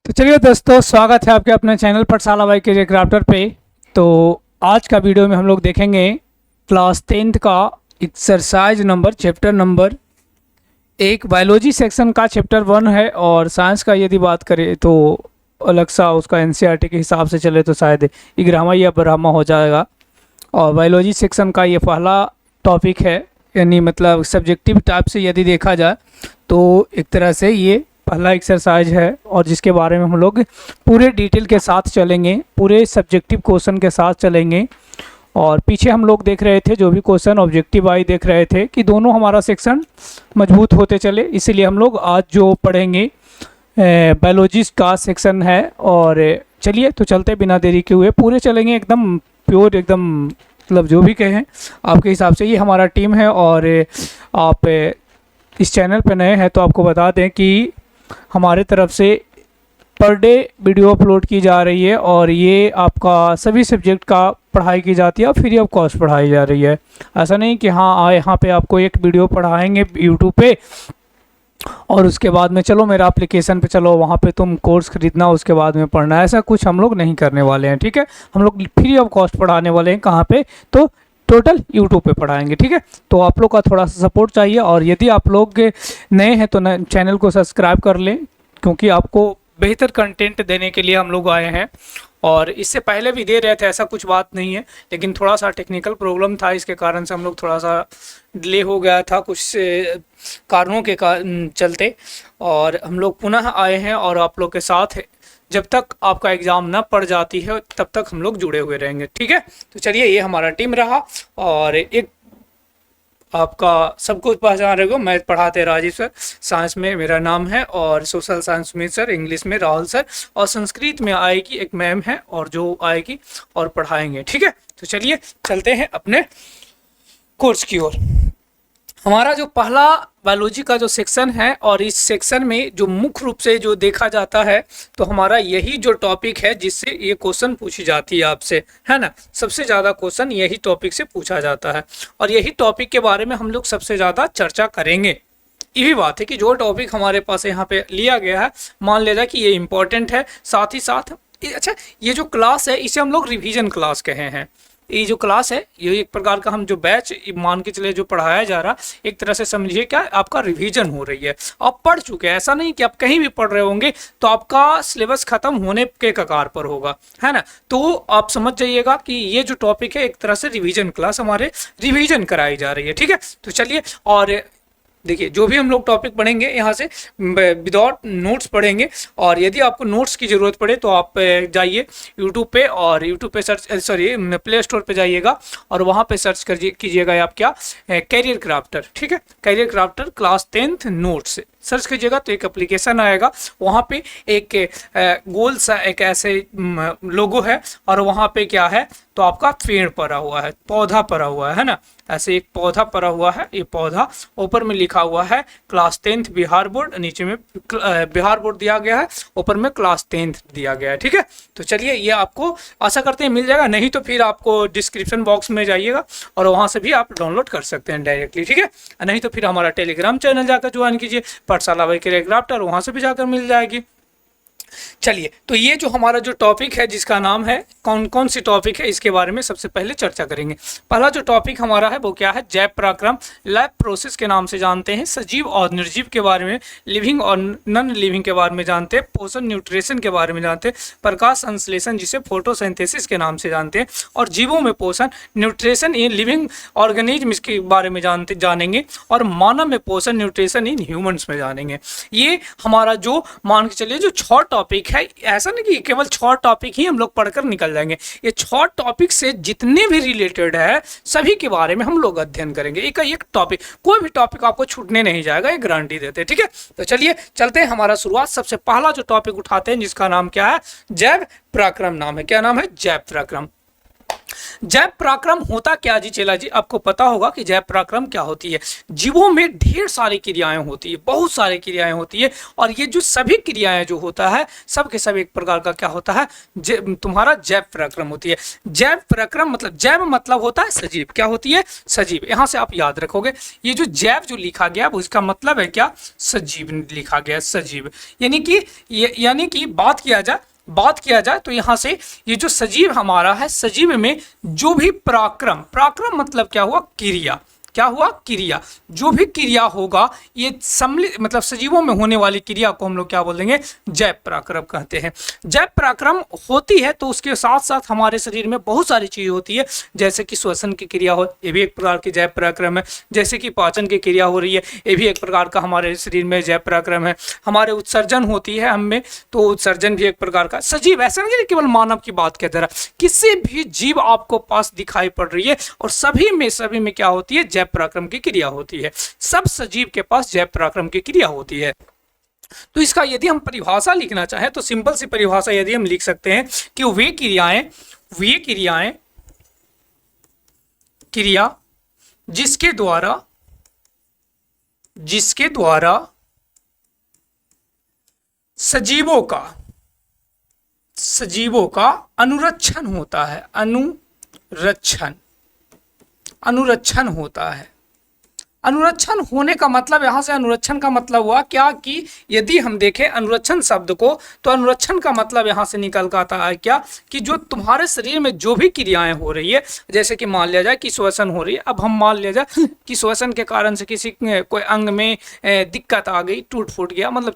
तो चलिए दोस्तों, स्वागत है आपके अपने चैनल पाठशाला बाई के क्राफ्टर पे। तो आज का वीडियो में हम लोग देखेंगे क्लास 10th का एक्सरसाइज नंबर चैप्टर नंबर एक बायोलॉजी सेक्शन का चैप्टर 1 है। और साइंस का यदि बात करें तो अलग सा उसका एनसीईआरटी के हिसाब से चले तो शायद 11वां या 12वां हो जाएगा। और बायोलॉजी सेक्शन का ये पहला टॉपिक है, यानी मतलब सब्जेक्टिव टाइप से यदि देखा जाए तो एक तरह से ये पहला एक्सरसाइज है और जिसके बारे में हम लोग पूरे डिटेल के साथ चलेंगे, पूरे सब्जेक्टिव क्वेश्चन के साथ चलेंगे। और पीछे हम लोग देख रहे थे जो भी क्वेश्चन ऑब्जेक्टिव वाइज देख रहे थे कि दोनों हमारा सेक्शन मजबूत होते चले, इसीलिए हम लोग आज जो पढ़ेंगे बायोलॉजी का सेक्शन है। और चलिए तो चलते बिना देरी के हुए पूरे चलेंगे, एकदम प्योर, एकदम मतलब जो भी कहें आपके हिसाब से। ये हमारा टीम है और आप इस चैनल पर नए हैं तो आपको बता दें कि हमारे तरफ से पर डे वीडियो अपलोड की जा रही है और ये आपका सभी सब्जेक्ट का पढ़ाई की जाती है और फ्री ऑफ कॉस्ट पढ़ाई जा रही है। ऐसा नहीं कि हाँ यहाँ पे आपको एक वीडियो पढ़ाएंगे यूट्यूब पे और उसके बाद में चलो मेरा एप्लीकेशन पे चलो वहाँ पे तुम कोर्स खरीदना उसके बाद में पढ़ना, ऐसा कुछ हम लोग नहीं करने वाले हैं। ठीक है, हम लोग फ्री ऑफ कॉस्ट पढ़ाने वाले हैं। कहाँ पे? तो टोटल यूट्यूब पे पढ़ाएंगे। ठीक है, तो आप लोग का थोड़ा सा सपोर्ट चाहिए और यदि आप लोग नए हैं तो चैनल को सब्सक्राइब कर लें, क्योंकि आपको बेहतर कंटेंट देने के लिए हम लोग आए हैं। और इससे पहले भी दे रहे थे, ऐसा कुछ बात नहीं है, लेकिन थोड़ा सा टेक्निकल प्रॉब्लम था, इसके कारण से हम लोग थोड़ा सा डिले हो गया था कुछ कारणों के चलते। और हम लोग पुनः आए हैं और आप लोग के साथ जब तक आपका एग्ज़ाम ना पड़ जाती है तब तक हम लोग जुड़े हुए रहेंगे। ठीक है, तो चलिए ये हमारा टीम रहा। और एक आपका सबको पहचान रहे हो, मैं पढ़ाते राजीव सर, साइंस में मेरा नाम है, और सोशल साइंस में सर, इंग्लिश में राहुल सर, और संस्कृत में आएगी एक मैम है और जो आएगी और पढ़ाएंगे। ठीक है, तो चलिए चलते हैं अपने कोर्स की ओर। हमारा जो पहला बायोलॉजी का जो सेक्शन है और इस सेक्शन में जो मुख्य रूप से जो देखा जाता है तो हमारा यही जो टॉपिक है जिससे ये क्वेश्चन पूछी जाती है आपसे, है ना। सबसे ज़्यादा क्वेश्चन यही टॉपिक से पूछा जाता है और यही टॉपिक के बारे में हम लोग सबसे ज़्यादा चर्चा करेंगे। यही बात है कि जो टॉपिक हमारे पास यहाँ पे लिया गया है, मान लेना कि ये इम्पोर्टेंट है, साथ ही साथ अच्छा ये जो क्लास है इसे हम लोग रिवीजन क्लास कहे हैं। ये जो क्लास है ये एक प्रकार का हम जो बैच मान के चले जो पढ़ाया जा रहा, एक तरह से समझिए क्या आपका रिवीजन हो रही है। आप पढ़ चुके हैं, ऐसा नहीं कि आप कहीं भी पढ़ रहे होंगे तो आपका सिलेबस खत्म होने के कगार पर होगा, है ना। तो आप समझ जाइएगा कि ये जो टॉपिक है एक तरह से रिवीजन क्लास हमारे रिवीजन कराई जा रही है। ठीक है, तो चलिए और देखिए जो भी हम लोग टॉपिक पढ़ेंगे यहाँ से विदाउट नोट्स पढ़ेंगे। और यदि आपको नोट्स की ज़रूरत पड़े तो आप जाइए यूट्यूब पे और यूट्यूब पे सर्च प्ले स्टोर पे जाइएगा और वहाँ पे सर्च कीजिएगा आप क्या कैरियर क्राफ्टर। ठीक है, career crafter class 10th notes search कीजिएगा तो एक एप्लीकेशन आएगा, वहाँ पे एक गोल सा एक ऐसे लोगो है और वहाँ पे क्या है तो आपका पेड़ पड़ा हुआ है, पौधा पड़ा हुआ है ना, ऐसे एक पौधा पड़ा हुआ है। ये पौधा ऊपर में लिखा हुआ है क्लास 10th बिहार बोर्ड, नीचे में बिहार बोर्ड दिया गया है, ऊपर में क्लास 10th दिया गया है। ठीक है, तो चलिए ये आपको आशा करते हैं मिल जाएगा, नहीं तो फिर आपको डिस्क्रिप्शन बॉक्स में जाइएगा और वहाँ से भी आप डाउनलोड कर सकते हैं डायरेक्टली। ठीक है, नहीं तो फिर हमारा टेलीग्राम चैनल जाकर ज्वाइन कीजिए, पाठशाला बाई के क्राफ्टर, वहाँ से भी जाकर मिल जाएगी। चलिए तो ये जो हमारा जो टॉपिक है जिसका नाम है कौन कौन सी टॉपिक है इसके बारे में सबसे पहले चर्चा करेंगे। पहला जो टॉपिक हमारा है वो क्या है? जैव पराक्रम, लैब प्रोसेस के नाम से जानते हैं, सजीव और निर्जीव के बारे में, लिविंग और नॉन लिविंग के बारे में जानते हैं, पोषण न्यूट्रिशन के बारे में जानते हैं, प्रकाश संश्लेषण जिसे फोटोसिंथेसिस के नाम से जानते हैं, और जीवों में पोषण न्यूट्रिशन इन लिविंग ऑर्गेनिज्म के बारे में जानेंगे, और मानव में पोषण न्यूट्रिशन इन ह्यूमंस में जानेंगे। ये हमारा जो मान के चलिए जो 6 टॉपिक है, ऐसा नहीं कि केवल 6 टॉपिक ही हम लोग पढ़कर निकल जाएंगे, ये 6 टॉपिक से जितने भी रिलेटेड है सभी के बारे में हम लोग अध्ययन करेंगे। एक टॉपिक, कोई भी टॉपिक आपको छूटने नहीं जाएगा, ये गारंटी देते हैं। ठीक है, तो चलिए चलते हैं हमारा शुरुआत। सबसे पहला जो टॉपिक उठाते हैं जिसका नाम क्या है? जैव पराक्रम नाम है। क्या नाम है? जैव पराक्रम। जैव पराक्रम होता क्या जी चेला जी, आपको पता होगा कि जैव पराक्रम क्या होती है। जीवों में ढेर सारी क्रियाएं होती है, बहुत सारी क्रियाएं होती है, और ये जो सभी क्रियाएं जो होता है सब के सब एक प्रकार का क्या होता है, तुम्हारा जैव पराक्रम होती है। जैव पराक्रम मतलब, जैव मतलब होता है सजीव, क्या होती है, सजीव। यहां से आप याद रखोगे, ये जो जैव जो लिखा गया उसका मतलब है क्या, सजीव लिखा गया, सजीव। यानी कि बात किया जाए तो यहां से ये जो सजीव हमारा है, सजीव में जो भी पराक्रम, पराक्रम मतलब क्या हुआ, क्रिया, क्या हुआ, क्रिया, जो भी क्रिया होगा ये सम्मिलित मतलब सजीवों में होने वाली क्रिया को हम लोग क्या बोल देंगे, जैव पराक्रम कहते हैं। जैव पराक्रम होती है तो उसके साथ साथ हमारे शरीर में बहुत सारी चीजें होती है, जैसे कि श्वसन की क्रिया हो, ये भी एक प्रकार की जैव पराक्रम है। जैसे कि पाचन की क्रिया हो रही है, ये भी एक प्रकार का हमारे शरीर में जैव पराक्रम है। हमारे उत्सर्जन होती है हमें, तो उत्सर्जन भी एक प्रकार का सजीव, ऐसा नहीं केवल मानव की बात कहते रहा, किसी भी जीव आपको पास दिखाई पड़ रही है और सभी में क्या होती है, जैव पराक्रम की क्रिया होती है। सब सजीव के पास जैव पराक्रम की क्रिया होती है। तो इसका यदि हम परिभाषा लिखना चाहें तो सिंपल सी परिभाषा यदि हम लिख सकते हैं कि वे क्रिया जिसके द्वारा सजीवों का अनुरक्षण होता है, अनुरक्षण होता है। अनुरक्षण होने का मतलब, यहां से अनुरक्षण का मतलब हुआ क्या कि यदि हम देखें अनुरक्षण शब्द को, तो अनुरक्षण का मतलब यहां से निकल कर आता है क्या, कि जो तुम्हारे शरीर में जो भी क्रियाएं हो रही है, जैसे कि मान लिया जाए कि श्वसन हो रही है, अब हम मान लिया जाए कि श्वसन के कारण से किसी कोई अंग में दिक्कत आ गई, टूट फूट गया, मतलब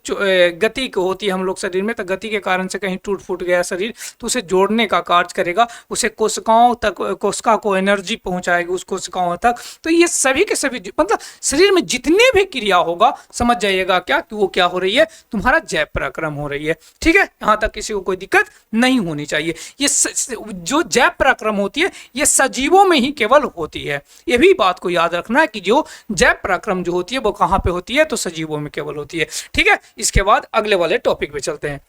गति होती है हम लोग शरीर में, तो गति के कारण से कहीं टूट फूट गया शरीर, तो उसे जोड़ने का कार्य करेगा, उसे कोशिकाओं तक, कोशिका को एनर्जी पहुंचाएगी उस कोशिकाओं तक। तो ये सभी के सभी मतलब शरीर में जितने भी क्रिया होगा, समझ जाइएगा क्या कि वो क्या हो रही है, तुम्हारा जैव पराक्रम हो रही है। ठीक है, यहां तक किसी को कोई दिक्कत नहीं होनी चाहिए। ये जो जैव पराक्रम होती है ये सजीवों में ही केवल होती है, ये भी बात को याद रखना है कि जो जैव पराक्रम जो होती है वो कहां पे होती है, तो सजीवों में केवल होती है। ठीक है, इसके बाद अगले वाले टॉपिक पे चलते हैं।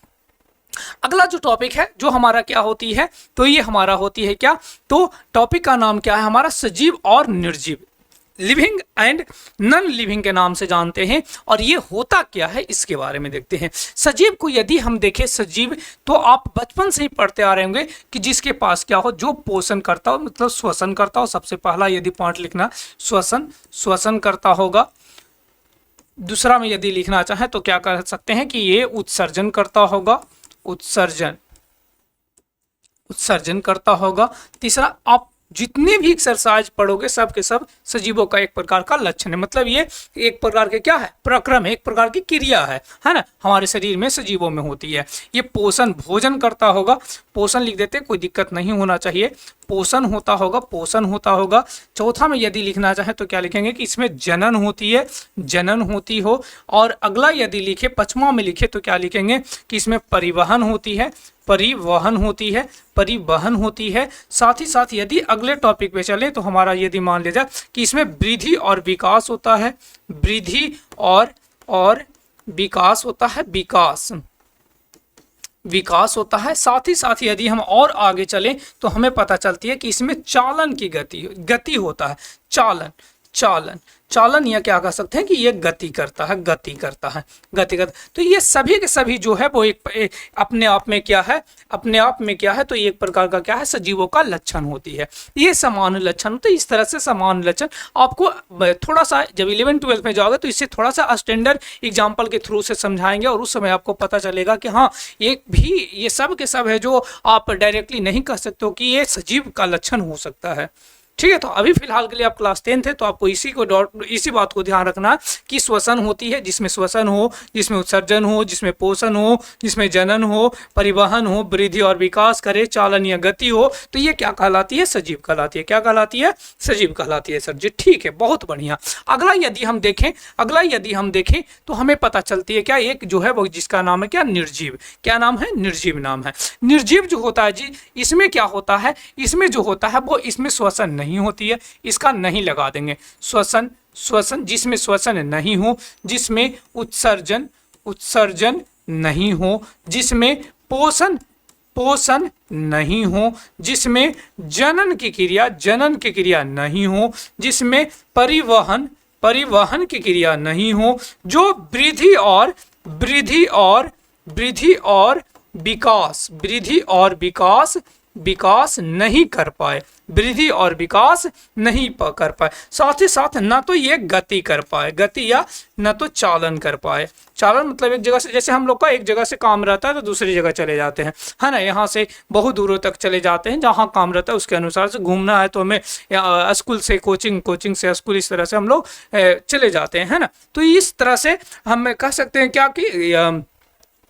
अगला जो टॉपिक है जो हमारा क्या होती है, तो ये हमारा होती है क्या, तो टॉपिक का नाम क्या है हमारा, सजीव और निर्जीव, लिविंग एंड नॉन लिविंग के नाम से जानते हैं। और ये होता क्या है इसके बारे में देखते हैं। सजीव को यदि हम देखें, सजीव तो आप बचपन से ही पढ़ते आ रहे होंगे कि जिसके पास क्या हो, जो पोषण करता हो, मतलब श्वसन करता हो। सबसे पहला यदि पॉइंट लिखना, श्वसन करता होगा। दूसरा में यदि लिखना चाहे तो क्या कर सकते हैं कि ये उत्सर्जन करता होगा, उत्सर्जन करता होगा। तीसरा, आप जितने भी एक्सरसाइज पढ़ोगे सब के सब सजीवों का एक प्रकार का लक्षण है, मतलब ये एक प्रकार के क्या है, प्रक्रम है, एक प्रकार की क्रिया है ना, हमारे शरीर में सजीवों में होती है। ये पोषण, भोजन करता होगा, पोषण लिख देते, कोई दिक्कत नहीं होना चाहिए, पोषण होता होगा। चौथा में यदि लिखना चाहे तो क्या लिखेंगे कि इसमें जनन होती हो। और अगला यदि लिखे, पांचवा में लिखे तो क्या लिखेंगे कि इसमें परिवहन होती है। साथ ही साथ यदि अगले टॉपिक पे चले तो हमारा यदि मान लिया जाए कि इसमें वृद्धि और विकास होता है, विकास होता है। साथ ही साथ यदि हम और आगे चलें तो हमें पता चलती है कि इसमें चालन की गति होता है, चालन या क्या कह सकते हैं कि ये गति करता है। तो ये सभी के सभी जो है वो एक अपने आप में क्या है, तो ये एक प्रकार का क्या है, सजीवों का लक्षण होती है। ये सामान्य लक्षण होते हैं। इस तरह से सामान्य लक्षण आपको थोड़ा सा जब 11-12 में जाओगे तो इससे थोड़ा सा स्टैंडर्ड एग्जाम्पल के थ्रू से समझाएंगे, और उस समय आपको पता चलेगा कि हाँ ये सब के सब है जो आप डायरेक्टली नहीं कह सकते हो कि ये सजीव का लक्षण हो सकता है। ठीक है, तो अभी फिलहाल के लिए आप क्लास 10 थे तो आपको इसी बात को ध्यान रखना कि श्वसन होती है, जिसमें श्वसन हो, जिसमें उत्सर्जन हो, जिसमें पोषण हो, जिसमें जनन हो, परिवहन हो, वृद्धि और विकास करे, चालन या गति हो, तो ये क्या कहलाती है, सजीव कहलाती है। क्या कहलाती है, सजीव कहलाती है सर जी। ठीक है, बहुत बढ़िया। अगला यदि हम देखें तो हमें पता चलती है क्या, एक जो है वो जिसका नाम है क्या, निर्जीव। क्या नाम है, निर्जीव नाम है। निर्जीव जो होता है जी, इसमें क्या होता है, इसमें जो होता है वो इसमें श्वसन नहीं होती है, इसका नहीं लगा देंगे। श्वसन जिसमें श्वसन नहीं हो, जिसमें उत्सर्जन नहीं हो, जिसमें पोषण नहीं हो, जिसमें जनन की क्रिया नहीं हो, जिसमें परिवहन की क्रिया नहीं हो, जो वृद्धि और विकास नहीं कर पाए, कर पाए। साथ ही साथ न तो ये गति कर पाए, गति या न तो चालन कर पाए। चालन मतलब एक जगह से, जैसे हम लोग का एक जगह से काम रहता है तो दूसरी जगह चले जाते हैं, है ना, यहाँ से बहुत दूरों तक चले जाते हैं, जहाँ काम रहता है उसके अनुसार से घूमना है तो हमें स्कूल से कोचिंग से स्कूल, इस तरह से हम लोग चले जाते हैं, है ना। तो इस तरह से हम कह सकते हैं क्या कि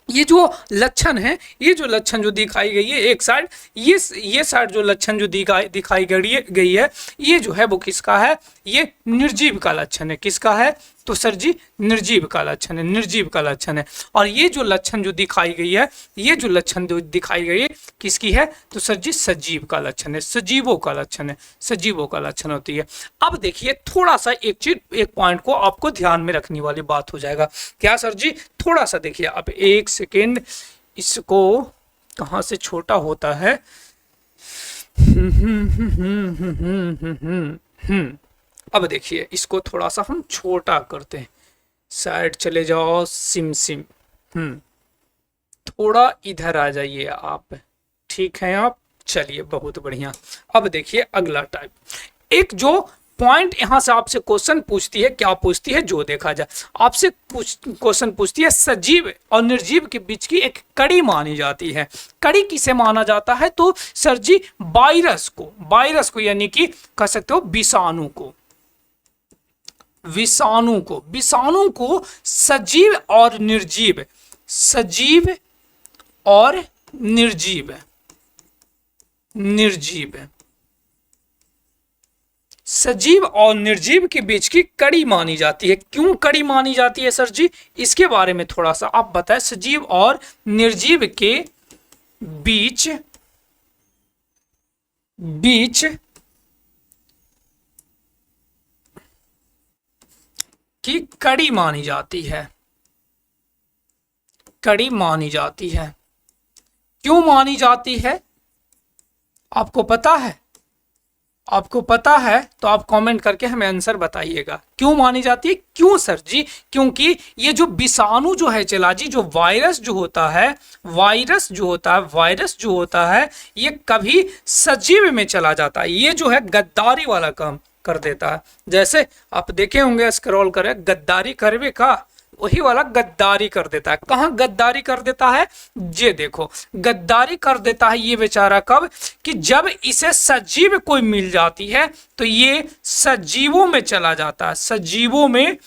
ये जो लक्षण है, ये जो लक्षण जो दिखाई गई है एक साइड, ये साइड जो लक्षण जो दिखाई गई है, ये जो है वो किसका है, ये निर्जीव का लक्षण है। किसका है, तो सर जी निर्जीव का लक्षण है, निर्जीव का लक्षण है। और ये जो लक्षण जो दिखाई गई है, ये जो लक्षण जो दिखाई गई है किसकी है, तो सर जी सजीव का लक्षण है, सजीवों का लक्षण है, सजीवों का लक्षण होती है। अब देखिए थोड़ा सा एक पॉइंट को आपको ध्यान में रखने वाली बात हो जाएगा। क्या सर जी, थोड़ा सा देखिए, अब एक सेकेंड, इसको कहाँ से छोटा होता है, अब देखिए इसको थोड़ा सा हम छोटा करते हैं, साइड चले जाओ, सिम थोड़ा इधर आ जाइए आप, ठीक है आप, चलिए बहुत बढ़िया। अब देखिए अगला टाइप, एक जो पॉइंट यहां से आपसे क्वेश्चन पूछती है, क्या पूछती है जो देखा जाए, आपसे क्वेश्चन पूछती है सजीव और निर्जीव के बीच की एक कड़ी मानी जाती है। कड़ी किसे माना जाता है, तो सर जी वायरस को यानी कि कह सकते हो विषाणु को सजीव और निर्जीव, सजीव और निर्जीव के बीच की कड़ी मानी जाती है। क्यों कड़ी मानी जाती है सर जी, इसके बारे में थोड़ा सा आप बताएं। सजीव और निर्जीव के बीच की कड़ी मानी जाती है, क्यों मानी जाती है, आपको पता है तो आप कमेंट करके हमें आंसर बताइएगा। क्यों मानी जाती है, क्यों सर जी, क्योंकि ये जो विषाणु जो है चला जी, जो वायरस जो होता है ये कभी सजीव में चला जाता है, ये जो है गद्दारी वाला काम कर देता है। जैसे आप देखे होंगे, स्क्रॉल करें, गद्दारी करवे का, वही वाला गद्दारी कर देता है। कहाँ गद्दारी कर देता है, ये देखो गद्दारी कर देता है ये बेचारा कब, कि जब इसे सजीव कोई मिल जाती है तो ये सजीवों में चला जाता है, सजीवों में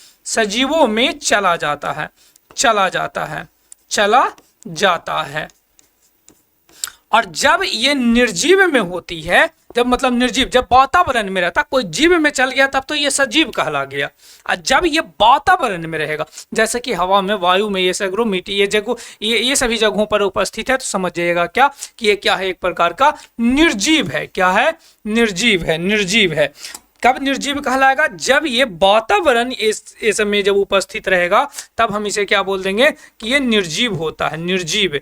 चला जाता है। और जब ये निर्जीव में होती है, जब वातावरण में रहता, कोई जीव में चल गया तब तो ये सजीव कहला गया। और जब ये वातावरण में रहेगा, जैसे कि हवा में, वायु में, ये सगरो मिट्टी, ये सभी जगहों पर उपस्थित है, तो समझ जाइएगा क्या कि ये क्या है, एक प्रकार का निर्जीव है। क्या है, निर्जीव है। कब निर्जीव कहलाएगा, जब ये वातावरण इस समय जब उपस्थित रहेगा तब हम इसे क्या बोल देंगे कि ये निर्जीव होता है, निर्जीव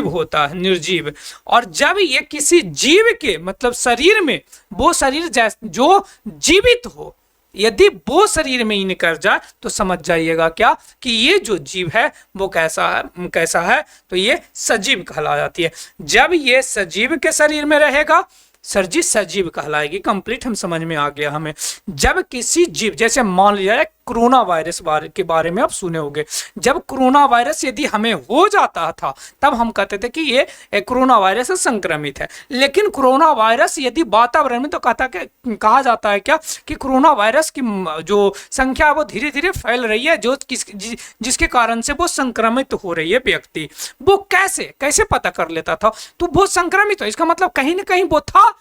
होता है, निर्जीव। और जब ये किसी जीव के शरीर में, वो शरीर जो जीवित हो, यदि वो शरीर में ही निकल जाए तो समझ जाइएगा क्या कि ये जो जीव है वो कैसा है, तो ये सजीव कहला जाती है। जब ये सजीव के शरीर में रहेगा सर जी सजीव कहलाएगी। कंप्लीट हम समझ में आ गया हमें। जब किसी जीव, जैसे मान लिया कोरोना वायरस के बारे में आप सुने होंगे, जब कोरोना वायरस यदि हमें हो जाता था तब हम कहते थे कि ये कोरोना वायरस से संक्रमित है। लेकिन कोरोना वायरस यदि वातावरण में, तो कहा जाता है क्या कि कोरोना वायरस की जो संख्या है वो धीरे धीरे फैल रही है, जिसके कारण से वो संक्रमित हो रही है व्यक्ति। वो कैसे पता कर लेता था, तो वो संक्रमित हो, इसका मतलब कहीं ना कहीं वो था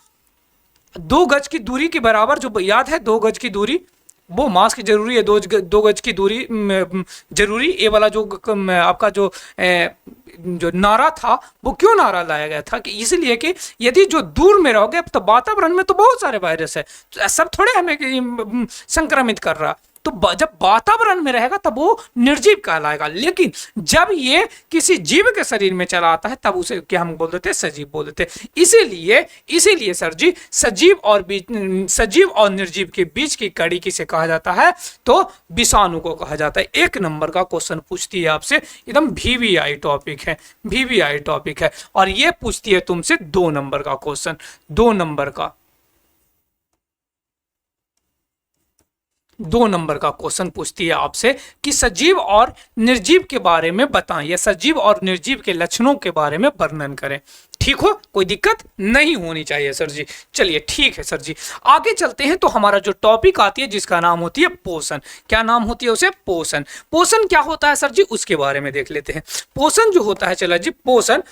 2 गज की दूरी के बराबर, जो याद है 2 गज की दूरी, वो मास्क जरूरी है, 2 गज की दूरी जरूरी। ये वाला जो आपका जो नारा था, वो क्यों नारा लाया गया था, कि इसलिए कि यदि जो दूर में रहोगे, तो वातावरण में तो बहुत सारे वायरस है, सब थोड़े हमें संक्रमित कर रहा, तो जब वातावरण में रहेगा तब वो निर्जीव कहलाएगा, लेकिन जब ये किसी जीव के शरीर में चला आता है तब उसे क्या हम बोल देते हैं, सजीव बोल देते हैं। इसीलिए सर जी सजीव और निर्जीव के बीच की कड़ी किसे कहा जाता है, तो विषाणु को कहा जाता है। 1 नंबर का क्वेश्चन पूछती है आपसे, एकदम वीवीआई टॉपिक है, वीवीआई टॉपिक है। और ये पूछती है तुमसे 2 नंबर का क्वेश्चन, 2 नंबर का 2 नंबर का क्वेश्चन पूछती है आपसे कि सजीव और निर्जीव के बारे में बताएं, या सजीव और निर्जीव के लक्षणों के बारे में वर्णन करें। ठीक हो, कोई दिक्कत नहीं होनी चाहिए सर जी। चलिए ठीक है सर जी, आगे चलते हैं। तो हमारा जो टॉपिक आती है जिसका नाम होती है पोषण, क्या नाम होती है उसे, पोषण। पोषण क्या होता है सर जी, उसके बारे में देख लेते हैं। पोषण जो होता है, चला जी, पोषण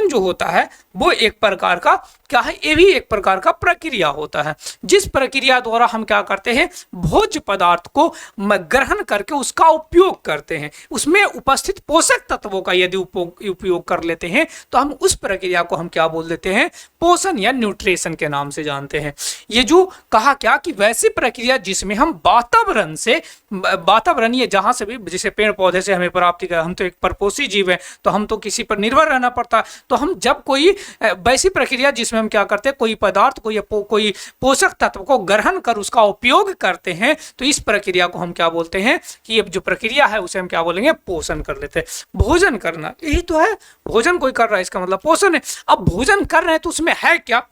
जो होता है वो एक प्रकार का क्या है, ये भी एक प्रकार का प्रक्रिया होता है, जिस प्रक्रिया द्वारा हम क्या करते हैं, भोज्य पदार्थ को ग्रहण करके उसका उपयोग करते हैं। उसमें उपस्थित पोषक तत्वों का यदि उपयोग कर लेते हैं तो हम उस प्रक्रिया को हम क्या बोल देते हैं, पोषण या न्यूट्रिशन के नाम से जानते हैं। ये जो कहा क्या कि वैसी प्रक्रिया जिसमें हम वातावरण ये जहां से भी, जैसे पेड़ पौधे से हमें प्राप्ति कर, हम तो एक परपोषी जीव है तो हम तो किसी पर निर्भर रहना पड़ता है। तो हम जब कोई वैसी प्रक्रिया जिसमें हम क्या करते हैं, कोई पदार्थ कोई पोषक तत्व को ग्रहण कर उसका उपयोग करते हैं, तो इस प्रक्रिया को हम क्या बोलते हैं कि ये जो प्रक्रिया है उसे हम क्या बोलेंगे, पोषण कर लेते हैं। भोजन करना, यही तो है, भोजन कोई कर रहा है इसका मतलब पोषण है। अब भोजन कर रहे हैं तो उसमें है क्या,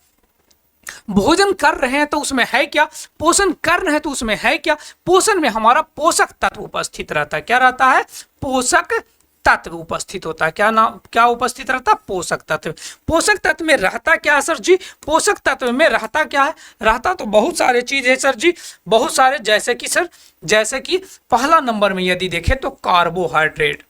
भोजन कर रहे हैं तो उसमें है क्या, पोषण कर रहे हैं तो उसमें है क्या, पोषण में हमारा पोषक तत्व उपस्थित रहता है। क्या रहता है, पोषक तत्व उपस्थित होता है। क्या उपस्थित रहता है, पोषक तत्व। पोषक तत्व में रहता क्या है सर जी, पोषक तत्व में रहता क्या है, रहता तो बहुत सारे चीज है सर जी, बहुत सारे, जैसे कि पहला नंबर में यदि देखें तो कार्बोहाइड्रेट।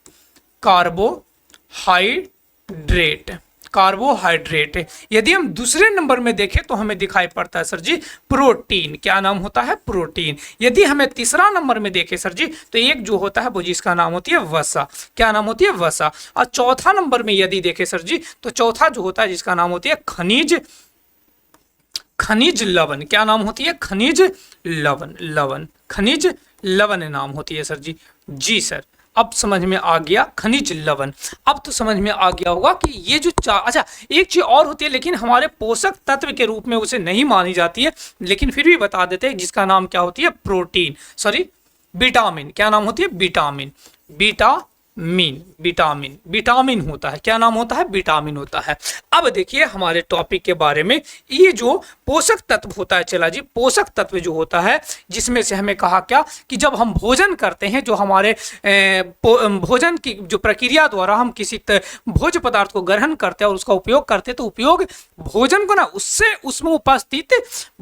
यदि हम दूसरे नंबर में देखें तो हमें दिखाई पड़ता है सर जी प्रोटीन। क्या नाम होता है, प्रोटीन। यदि हमें तीसरा नंबर में देखें सर जी तो एक जो होता है वो जिसका नाम होती है वसा। क्या नाम होती है, वसा। और चौथा नंबर में यदि देखें सर जी तो चौथा जो होता है जिसका नाम होती है खनिज लवण। क्या नाम होती है, खनिज लवण नाम होती है सर जी। जी सर, अब समझ में आ गया, खनिज लवण। अब तो समझ में आ गया होगा कि ये जो अच्छा एक चीज और होती है लेकिन हमारे पोषक तत्व के रूप में उसे नहीं मानी जाती है, लेकिन फिर भी बता देते हैं, जिसका नाम क्या होती है, विटामिन। क्या नाम होती है, विटामिन होता है। क्या नाम होता है, विटामिन होता है। अब देखिए हमारे टॉपिक के बारे में, ये जो पोषक तत्व होता है, चला जी, पोषक तत्व जो होता है जिसमें से हमें कहा क्या कि जब हम भोजन करते हैं, जो हमारे भोजन की जो प्रक्रिया द्वारा हम किसी भोज्य पदार्थ को ग्रहण करते हैं और उसका उपयोग करते हैं, तो उपयोग भोजन को ना उसमें उपस्थित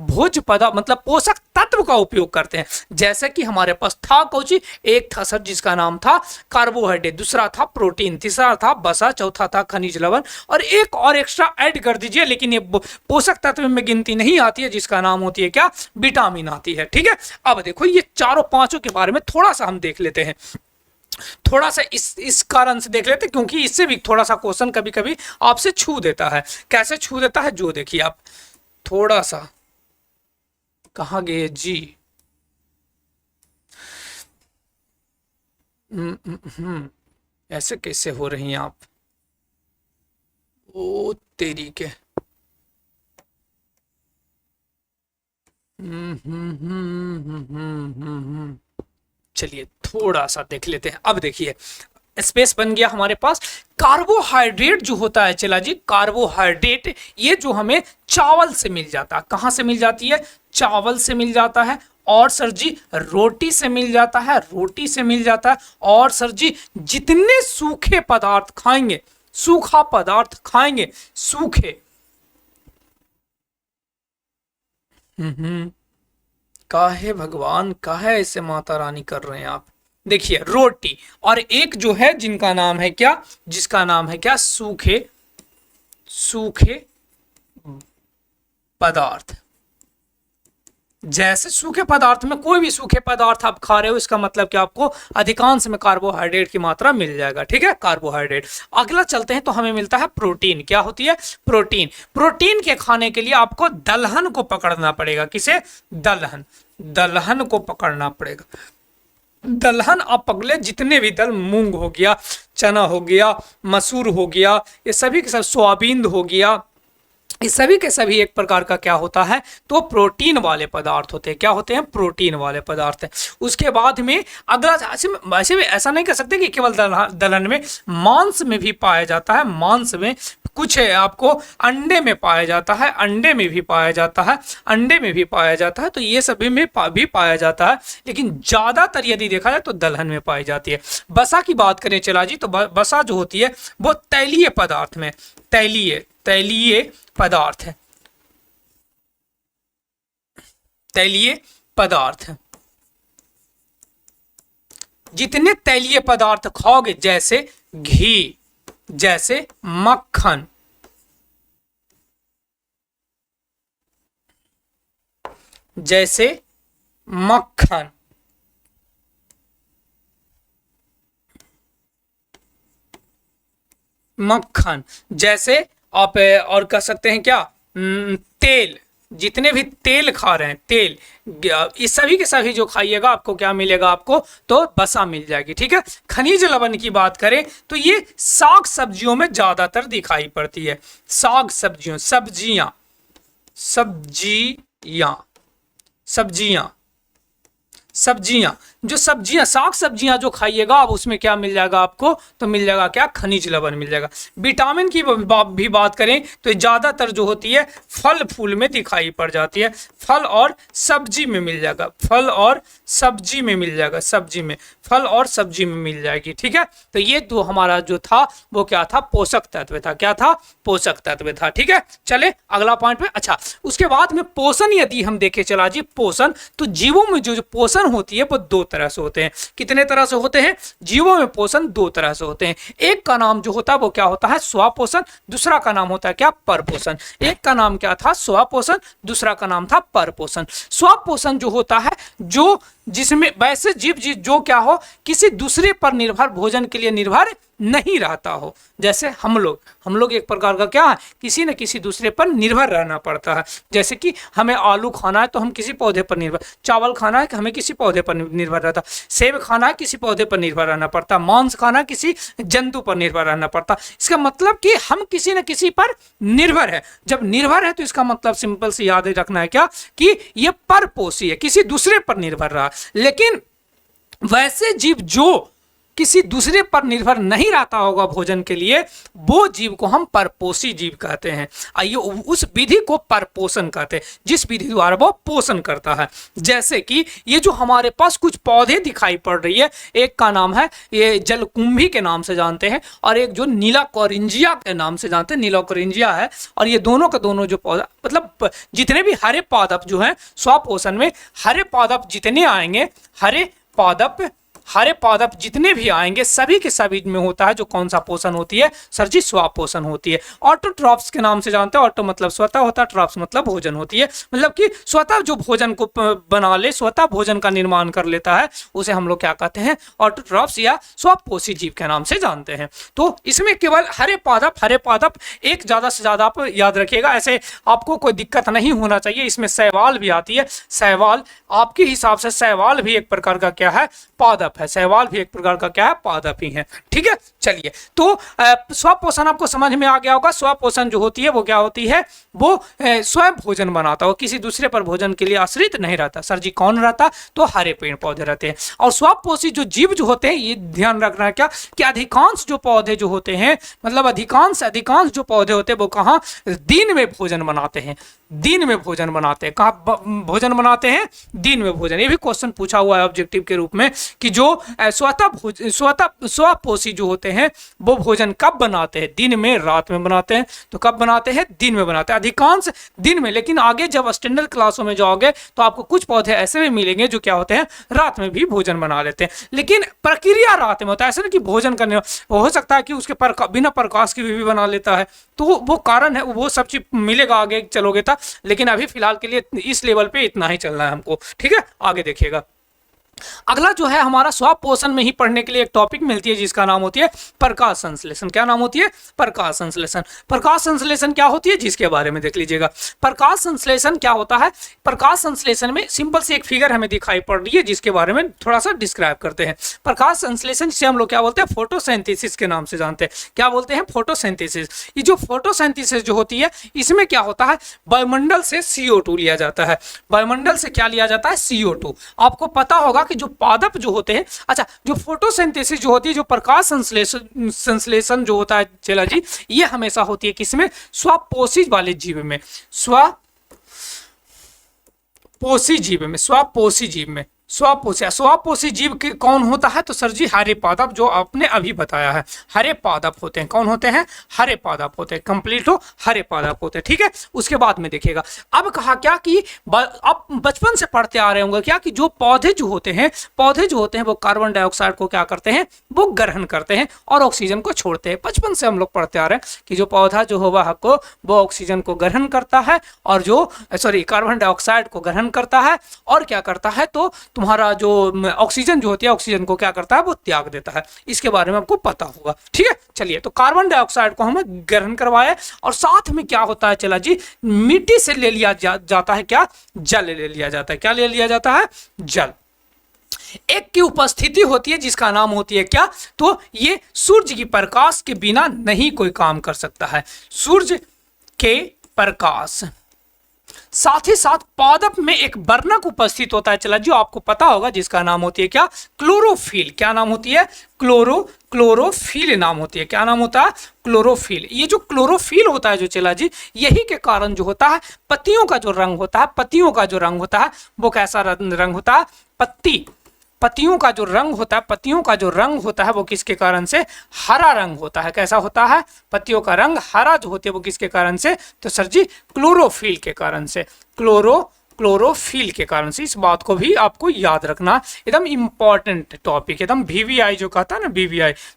भोज्य पदार्थ मतलब पोषक तत्व का उपयोग करते हैं। जैसे कि हमारे पास था कौची, एक था सर जिसका नाम था कार्बोहाइड्रेट, दूसरा था प्रोटीन, तीसरा था वसा, चौथा था खनिज लवण, और एक और एक्स्ट्रा ऐड कर दीजिए, लेकिन ये पोषक तत्व में गिनती नहीं आती है, जिसका नाम होती है क्या, विटामिन आती है। ठीक है, अब देखो ये चारों पांचों के बारे में थोड़ा सा हम देख लेते हैं, थोड़ा सा इस कारण से देख लेते हैं क्योंकि इससे भी थोड़ा सा क्वेश्चन कभी कभी आपसे छू देता है। कैसे छू देता है, जो देखिए आप, थोड़ा सा, कहाँ गए जी, ऐसे कैसे हो रही हैं आप, ओ तेरी के, चलिए थोड़ा सा देख लेते हैं। अब देखिए स्पेस बन गया हमारे पास। कार्बोहाइड्रेट जो होता है, चला जी, कार्बोहाइड्रेट ये जो हमें चावल से मिल जाता है, कहां से मिल जाती है, चावल से मिल जाता है, और सर जी रोटी से मिल जाता है, और सर जी जितने सूखे पदार्थ खाएंगे, सूखा पदार्थ खाएंगे, सूखे, काहे भगवान, काहे ऐसे माता रानी कर रहे हैं आप। देखिए रोटी, और एक जो है जिनका नाम है क्या, जिसका नाम है क्या, सूखे पदार्थ। जैसे सूखे पदार्थ में कोई भी सूखे पदार्थ आप खा रहे हो, इसका मतलब कि आपको अधिकांश में कार्बोहाइड्रेट की मात्रा मिल जाएगा। ठीक है, कार्बोहाइड्रेट। अगला चलते हैं तो हमें मिलता है प्रोटीन। क्या होती है, प्रोटीन के खाने के लिए आपको दलहन को पकड़ना पड़ेगा। किसे, दलहन को पकड़ना पड़ेगा। दलहन और पगले जितने भी दल, मूंग हो गया, चना हो गया, मसूर हो गया, ये सभी के सब, सोयाबीन हो गया, ये सभी के सभी एक प्रकार का क्या होता है, तो प्रोटीन वाले पदार्थ होते हैं। क्या होते हैं? प्रोटीन वाले पदार्थ हैं। उसके बाद में अगला, वैसे भी ऐसा नहीं कह सकते कि केवल दलहन में, मांस में भी पाया जाता है। मांस में कुछ है, आपको अंडे में पाया जाता है, अंडे में भी पाया जाता है, अंडे में भी पाया जाता है, तो ये सभी में भी पाया जाता है, लेकिन ज्यादातर यदि देखा जाए तो दलहन में पाई जाती है। बसा की बात करें चला जी, तो बसा जो होती है वो तैलीय पदार्थ में, तैलीय पदार्थ है, तैलीय पदार्थ है। जितने तैलीय पदार्थ खाओगे, जैसे घी, जैसे मक्खन, जैसे मक्खन, मक्खन, जैसे आप और कह सकते हैं क्या, तेल, जितने भी तेल खा रहे हैं, तेल, इस सभी के सभी जो खाइएगा आपको क्या मिलेगा, आपको तो बसा मिल जाएगी। ठीक है। खनिज लवण की बात करें तो ये साग सब्जियों में ज्यादातर दिखाई पड़ती है। साग सब्जियों, सब्जियां, सब्जियां, सब्जियां, सब्जियां, जो सब्जियां, साग सब्जियां जो खाइएगा आप, उसमें क्या मिल जाएगा आपको, तो मिल जाएगा क्या, खनिज लवण मिल जाएगा। विटामिन की भी बात करें तो ज्यादातर जो होती है फल फूल में दिखाई पड़ जाती है, फल और सब्जी में मिल जाएगा, फल और सब्जी में मिल जाएगा, सब्जी में, फल और सब्जी में मिल जाएगी। ठीक है। तो ये तो हमारा जो था वो क्या था, पोषक तत्व था। क्या था? पोषक तत्व था। ठीक है। चले अगला पॉइंट पे। अच्छा, उसके बाद में पोषण यदि हम देखें चला जी, पोषण, तो जीवों में जो पोषण होती है वो दो तरह से होते हैं। कितने तरह से होते हैं? जीवों में पोषण दो तरह से होते हैं। एक का नाम जो होता है वो क्या होता है, स्वपोषण, दूसरा का नाम होता है क्या, परपोषण। एक का नाम क्या था, स्वपोषण, दूसरा का नाम था परपोषण। स्वपोषण जो होता है, जो जिसमें वैसे जीव जो क्या हो, किसी दूसरे पर निर्भर, भोजन के लिए निर्भर नहीं रहता हो। जैसे हम लोग एक प्रकार का क्या है, किसी न किसी दूसरे पर निर्भर रहना पड़ता है। जैसे कि हमें आलू खाना है तो हम किसी पौधे पर निर्भर, चावल खाना है कि हमें किसी पौधे पर निर्भर रहता, सेब खाना है किसी पौधे पर निर्भर रहना पड़ता, मांस खाना है किसी जंतु पर निर्भर रहना पड़ता। इसका मतलब कि हम किसी न किसी पर निर्भर है। जब निर्भर है तो इसका मतलब सिंपल से याद रखना है क्या, कि ये परपोषी है, किसी दूसरे पर निर्भर रहा। लेकिन वैसे जीव जो किसी दूसरे पर निर्भर नहीं रहता होगा भोजन के लिए, वो जीव को हम परपोषी जीव कहते हैं। आइए उस विधि को परपोषण कहते हैं, जिस विधि द्वारा वो पोषण करता है। जैसे कि ये जो हमारे पास कुछ पौधे दिखाई पड़ रही है, एक का नाम है ये जलकुंभी के नाम से जानते हैं, और एक जो नीला कोरिंजिया के नाम से जानते हैं, नीला कोरिंजिया है। और ये दोनों का दोनों जो पौधा, मतलब जितने भी हरे पादप जो है स्वपोषण में, हरे पादप जितने आएंगे, हरे पादप जितने भी आएंगे, सभी के सभी में होता है जो कौन सा पोषण होती है, सर जी, स्वपोषण होती है। ऑटोट्रॉफ्स के नाम से जानते हैं। ऑटो मतलब स्वतः होता है, ट्रॉफ्स मतलब भोजन होती है, मतलब कि स्वतः जो भोजन को बना ले, स्वतः भोजन का निर्माण कर लेता है, उसे हम लोग क्या कहते हैं, ऑटोट्रॉफ्स या स्वपोषी जीव के नाम से जानते हैं। तो इसमें केवल हरे पादप एक ज्यादा से ज्यादा आप याद रखिएगा, ऐसे आपको कोई दिक्कत नहीं होना चाहिए। इसमें शैवाल भी आती है, शैवाल आपके हिसाब से शैवाल भी एक प्रकार का क्या है, पादप है। शैवाल भी एक प्रकार का क्या है, पादप ही है। ठीक है। चलिए, तो स्वपोषण आपको समझ में आ गया होगा। स्वपोषण जो होती है वो क्या होती है, वो स्वयं भोजन बनाता हो, किसी दूसरे पर भोजन के लिए आश्रित नहीं रहता। सर जी, कौन रहता, तो हरे पेड़ पौधे रहते हैं। और स्वपोषी जो जीव जो होते हैं, ये ध्यान रखना है क्या, कि अधिकांश जो पौधे जो होते हैं, मतलब अधिकांश जो पौधे होते हैं वो कहाँ, दिन में भोजन बनाते हैं, दिन में भोजन बनाते हैं। कहाँ भोजन बनाते हैं, दिन में भोजन। ये भी क्वेश्चन पूछा हुआ है ऑब्जेक्टिव के रूप में, कि जो स्वपोषी जो होते हैं वो भोजन कब बनाते हैं, दिन में, रात में बनाते हैं। तो कब बनाते हैं, दिन में बनाते हैं, अधिकांश दिन में। लेकिन आगे जब स्टैंडर्ड क्लासों में जाओगे तो आपको कुछ पौधे ऐसे भी मिलेंगे जो क्या होते हैं, रात में भी भोजन बना लेते हैं। लेकिन प्रक्रिया रात में होता है, ऐसा नहीं कि भोजन करने, हो सकता है कि उसके बिना प्रकाश की भी बना लेता है। तो वो कारण है, वो सब चीज मिलेगा आगे चलोगे था। लेकिन अभी फिलहाल के लिए इस लेवल पे इतना ही चलना है हमको। ठीक है, आगे देखिएगा। अगला जो है हमारा श्वाप पोषण में ही पढ़ने के लिए एक टॉपिक मिलती है जिसका नाम होती है प्रकाश संश्लेषण। क्या नाम होती है? प्रकाश संश्लेषण। प्रकाश संश्लेषण क्या होती है जिसके बारे में देख लीजिएगा। प्रकाश संश्लेषण क्या होता है? प्रकाश संश्लेषण में सिंपल सी एक फिगर हमें दिखाई पड़ रही है जिसके बारे में थोड़ा सा डिस्क्राइब करते हैं। प्रकाश संश्लेषण जिसे हम लोग क्या बोलते हैं? फोटोसिंथेसिस के नाम से जानते हैं। क्या बोलते हैं? फोटोसिंथेसिस। ये जो फोटोसिंथेसिस जो होती है इसमें क्या होता है? वायुमंडल से CO2 लिया जाता है। वायुमंडल से क्या लिया जाता है? CO2। आपको पता होगा कि जो पादप जो होते हैं, अच्छा, जो फोटोसिंथेसिस जो होती है, जो प्रकाश संश्लेषण जो होता है चला जी, ये हमेशा होती है किसमें? स्वपोषी वाले जीव में, स्वपोषी जीव में, स्वपोषी जीव में। स्वपोषी जीव के कौन होता है? तो सर जी हरे पादप, जो आपने अभी बताया है, हरे पादप होते हैं। कौन होते हैं? हरे पादप होते हैं। कंप्लीट हो, हरे पादप होते हैं। ठीक है, उसके बाद में देखिएगा। अब कहा क्या कि आप बचपन से पढ़ते आ रहे होंगे क्या कि जो पौधे जो होते हैं वो कार्बन डाइऑक्साइड को क्या करते हैं? वो ग्रहण करते हैं और ऑक्सीजन को छोड़ते हैं। बचपन से हम लोग पढ़ते आ रहे हैं कि जो पौधा जो होगा आपको वो ऑक्सीजन को ग्रहण करता है और जो कार्बन डाइऑक्साइड को ग्रहण करता है और क्या करता है? तो तुम्हारा जो ऑक्सीजन जो होती है, ऑक्सीजन को क्या करता है? वो त्याग देता है। इसके बारे में आपको पता होगा। ठीक है, चलिए, तो कार्बन डाइऑक्साइड को हमें ग्रहण करवाया और साथ में क्या होता है चला जी? मिट्टी से ले लिया जाता है क्या? जल ले लिया जाता है। क्या ले लिया जाता है? जल। एक की उपस्थिति होती है जिसका नाम होती है क्या? तो ये सूर्य की प्रकाश के बिना नहीं कोई काम कर सकता है। सूर्य के प्रकाश, साथ ही साथ पादप में एक वर्णक उपस्थित होता है चला जो आपको पता होगा, जिसका नाम होती है क्या? क्लोरोफिल। क्या नाम होती है? क्लोरोफिल नाम होती है। क्या नाम होता है? क्लोरोफिल। ये जो क्लोरोफिल होता है जो चला जी, यही के कारण जो होता है पत्तियों का जो रंग होता है, वो कैसा रंग होता है? पत्तियों का जो रंग होता है वो किसके कारण से? हरा रंग होता है। कैसा होता है? पत्तियों का रंग हरा जो होती है वो किसके कारण से? तो सर जी क्लोरोफिल के कारण से। क्लोरोफिल के कारण से। इस बात को भी आपको याद रखना, एकदम इंपॉर्टेंट टॉपिक, एकदम VVI जो कहता है ना,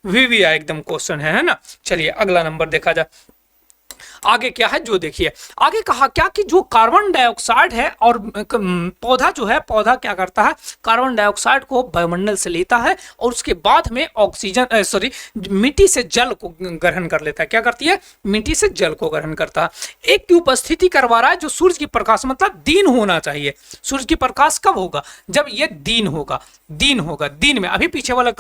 VVI एकदम क्वेश्चन है ना। चलिए अगला नंबर देखा जाए। आगे क्या है जो देखिए, आगे कहा क्या कि जो कार्बन डाइऑक्साइड है और पौधा जो है, पौधा क्या करता है? कार्बन डाइऑक्साइड को वायुमंडल से लेता है और उसके बाद में मिट्टी से जल को ग्रहण कर लेता है। क्या करती है? मिट्टी से जल को ग्रहण करता है। एक की उपस्थिति करवा रहा है जो सूर्य की प्रकाश, मतलब दिन होना चाहिए। सूर्य की प्रकाश कब होगा? जब ये दिन होगा। दिन में अभी पीछे वाला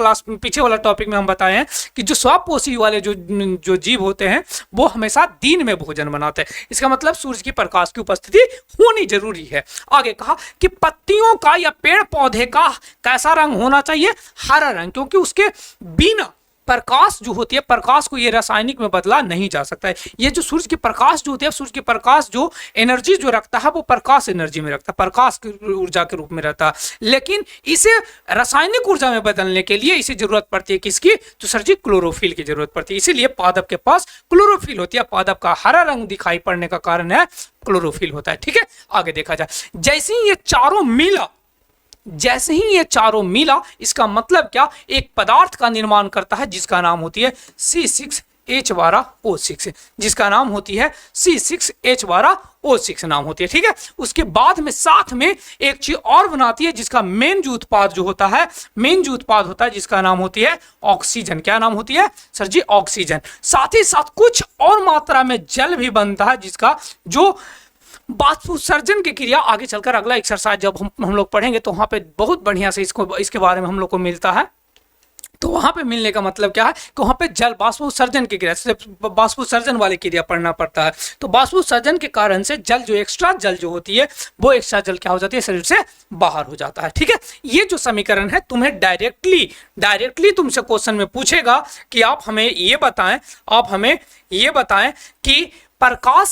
टॉपिक में हम बताए हैं कि जो स्वपोषी वाले जो जीव होते हैं वो हमेशा दिन में भोजन बनाते हैं। इसका मतलब सूर्य की प्रकाश की उपस्थिति होनी जरूरी है। आगे कहा कि पत्तियों का या पेड़ पौधे का कैसा रंग होना चाहिए? हरा रंग, क्योंकि उसके बिना प्रकाश जो होती है, प्रकाश को ये रासायनिक में बदला नहीं जा सकता है। ये जो सूर्य की प्रकाश जो होती है, सूर्य की प्रकाश जो एनर्जी जो रखता है वो प्रकाश एनर्जी में रखता है, प्रकाश की ऊर्जा के रूप में रहता है। लेकिन इसे रासायनिक ऊर्जा में बदलने के लिए इसे जरूरत पड़ती है किसकी? तो सर जी क्लोरोफिल की जरूरत पड़ती है। इसीलिए पादप के पास क्लोरोफिल होती है। पादप का हरा रंग दिखाई पड़ने का कारण है क्लोरोफिल होता है। ठीक है, आगे देखा जाए। जैसे ही ये चारों मिला, इसका मतलब क्या? एक पदार्थ का निर्माण करता है जिसका नाम होती है C6H12O6, जिसका नाम होती है C6H12O6 नाम होती है। ठीक है, उसके बाद में साथ में एक चीज और बनाती है जिसका मेन जो उत्पाद होता है जिसका नाम होती है ऑक्सीजन। क्या नाम होती है सर जी? ऑक्सीजन। साथ ही साथ कुछ और मात्रा में जल भी बनता है जिसका जो वाष्पोत्सर्जन की क्रिया, आगे चलकर अगला एक्सरसाइज जब हम लोग पढ़ेंगे तो वहां पे बहुत बढ़िया से इसके बारे में हम लोग को मिलता है। तो वहां पे मिलने का मतलब क्या है कि वहां पे जल वाष्पोत्सर्जन की क्रिया, वाष्पोत्सर्जन वाली क्रिया पढ़ना पड़ता है। तो वाष्पोत्सर्जन के कारण से जल जो एक्स्ट्रा जल जो होती है वो एक्स्ट्रा जल क्या हो जाती है? शरीर से बाहर हो जाता है। ठीक है, ये जो समीकरण है तुम्हें डायरेक्टली तुमसे क्वेश्चन में पूछेगा कि आप हमें ये बताएं कि प्रकाश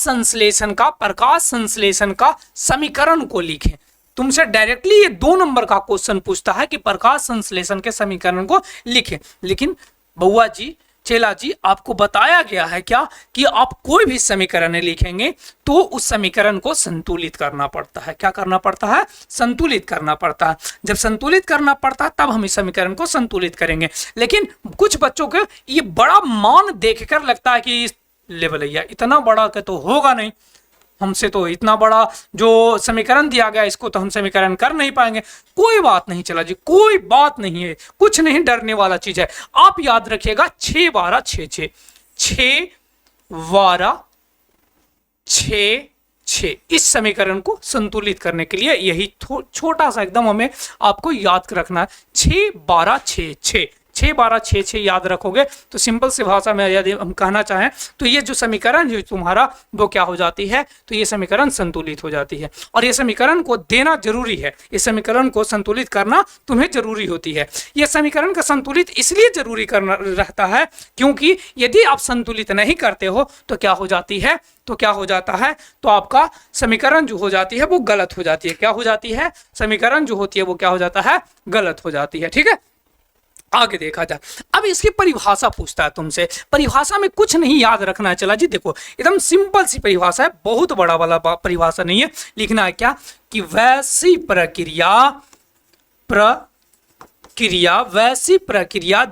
संश्लेषण का समीकरण को लिखें। तुमसे डायरेक्टली ये 2 नंबर का क्वेश्चन पूछता है कि प्रकाश संश्लेषण के समीकरण को लिखें। लेकिन बउआ जी, चेला जी, आपको बताया गया है क्या कि आप कोई भी समीकरण लिखेंगे तो उस समीकरण को संतुलित करना पड़ता है। क्या करना पड़ता है? संतुलित करना पड़ता है। जब संतुलित करना पड़ता है तब हम इस समीकरण को संतुलित करेंगे। लेकिन कुछ बच्चों को ये बड़ा मान देखकर लगता है कि लेवल है, इतना बड़ा के तो होगा नहीं, हमसे तो इतना बड़ा जो समीकरण दिया गया इसको तो हम समीकरण कर नहीं पाएंगे। कोई बात नहीं चला जी, कोई बात नहीं है, कुछ नहीं डरने वाला चीज है। आप याद रखिएगा 6 12 6 6 6 12 6 6, इस समीकरण को संतुलित करने के लिए यही छोटा सा एकदम हमें आपको याद रखना है। 6 12 6 6 6 12 6 6 याद रखोगे तो सिंपल सी भाषा में यदि हम कहना चाहें तो ये जो समीकरण जो तुम्हारा वो क्या हो जाती है, तो ये समीकरण संतुलित हो जाती है। और ये समीकरण को देना जरूरी है, इस समीकरण को संतुलित करना तुम्हें जरूरी होती है। ये समीकरण का संतुलित इसलिए जरूरी करना रहता है क्योंकि यदि आप संतुलित नहीं करते हो तो क्या हो जाती है, तो क्या हो जाता है, तो आपका समीकरण जो हो जाती है वो गलत हो जाती है। क्या हो जाती है, समीकरण जो होती है वो क्या हो जाता है, गलत हो जाती है। ठीक है, आगे देखा जाए। अब इसकी परिभाषा पूछता है तुमसे, परिभाषा में कुछ नहीं याद रखना है। चला जी देखो, एकदम सिंपल सी परिभाषा है, बहुत बड़ा वाला परिभाषा नहीं है। लिखना है क्या कि वैसी प्रक्रिया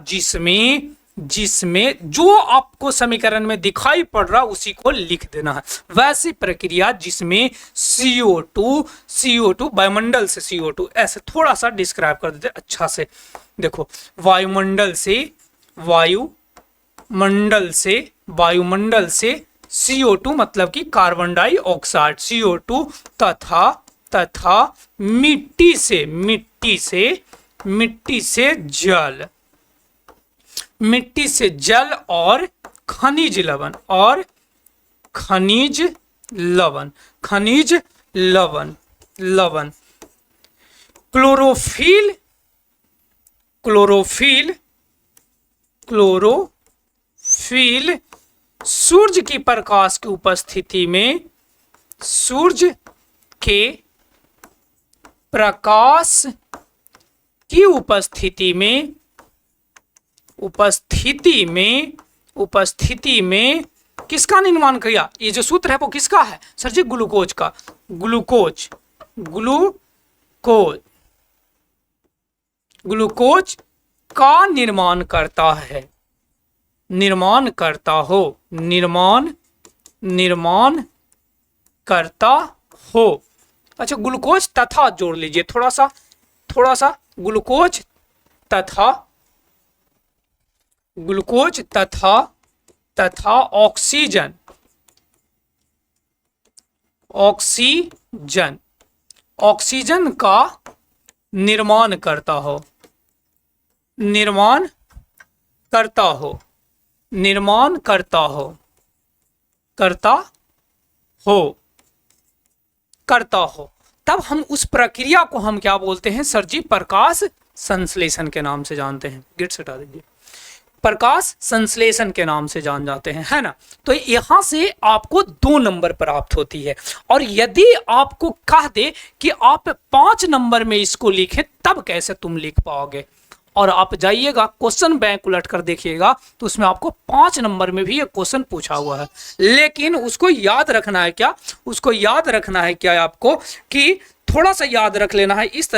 जिसमें जो आपको समीकरण में दिखाई पड़ रहा उसी को लिख देना है। वैसी प्रक्रिया जिसमें CO2 वायुमंडल से CO2, ऐसे थोड़ा सा डिस्क्राइब कर देते अच्छा से। देखो, वायुमंडल से CO2 मतलब कि कार्बन डाइऑक्साइड, CO2 तथा मिट्टी से जल और खनिज लवण, क्लोरोफिल सूर्य की प्रकाश की उपस्थिति में किसका निर्माण किया? ये जो सूत्र है वो किसका है सर जी? ग्लूकोज का। ग्लूकोज का निर्माण करता हो। अच्छा, ग्लूकोज तथा जोड़ लीजिए थोड़ा सा ग्लूकोज तथा ऑक्सीजन का निर्माण करता हो। तब हम उस प्रक्रिया को हम क्या बोलते हैं सर जी? प्रकाश संश्लेषण के नाम से जानते हैं। गिट्स हटा दीजिए, प्रकाश संश्लेषण के नाम से जान जाते हैं, है ना। तो यहां से आपको 2 नंबर प्राप्त होती है। और यदि आपको कह दे कि आप 5 नंबर में इसको लिखें तब कैसे तुम लिख पाओगे? और आप जाइएगा क्वेश्चन बैंक उलट कर देखिएगा तो उसमें आपको 5 नंबर में भी एक क्वेश्चन पूछा हुआ है। लेकिन उसको याद रखना है क्या? आपको कि थोड़ा सा याद रख लेना है इस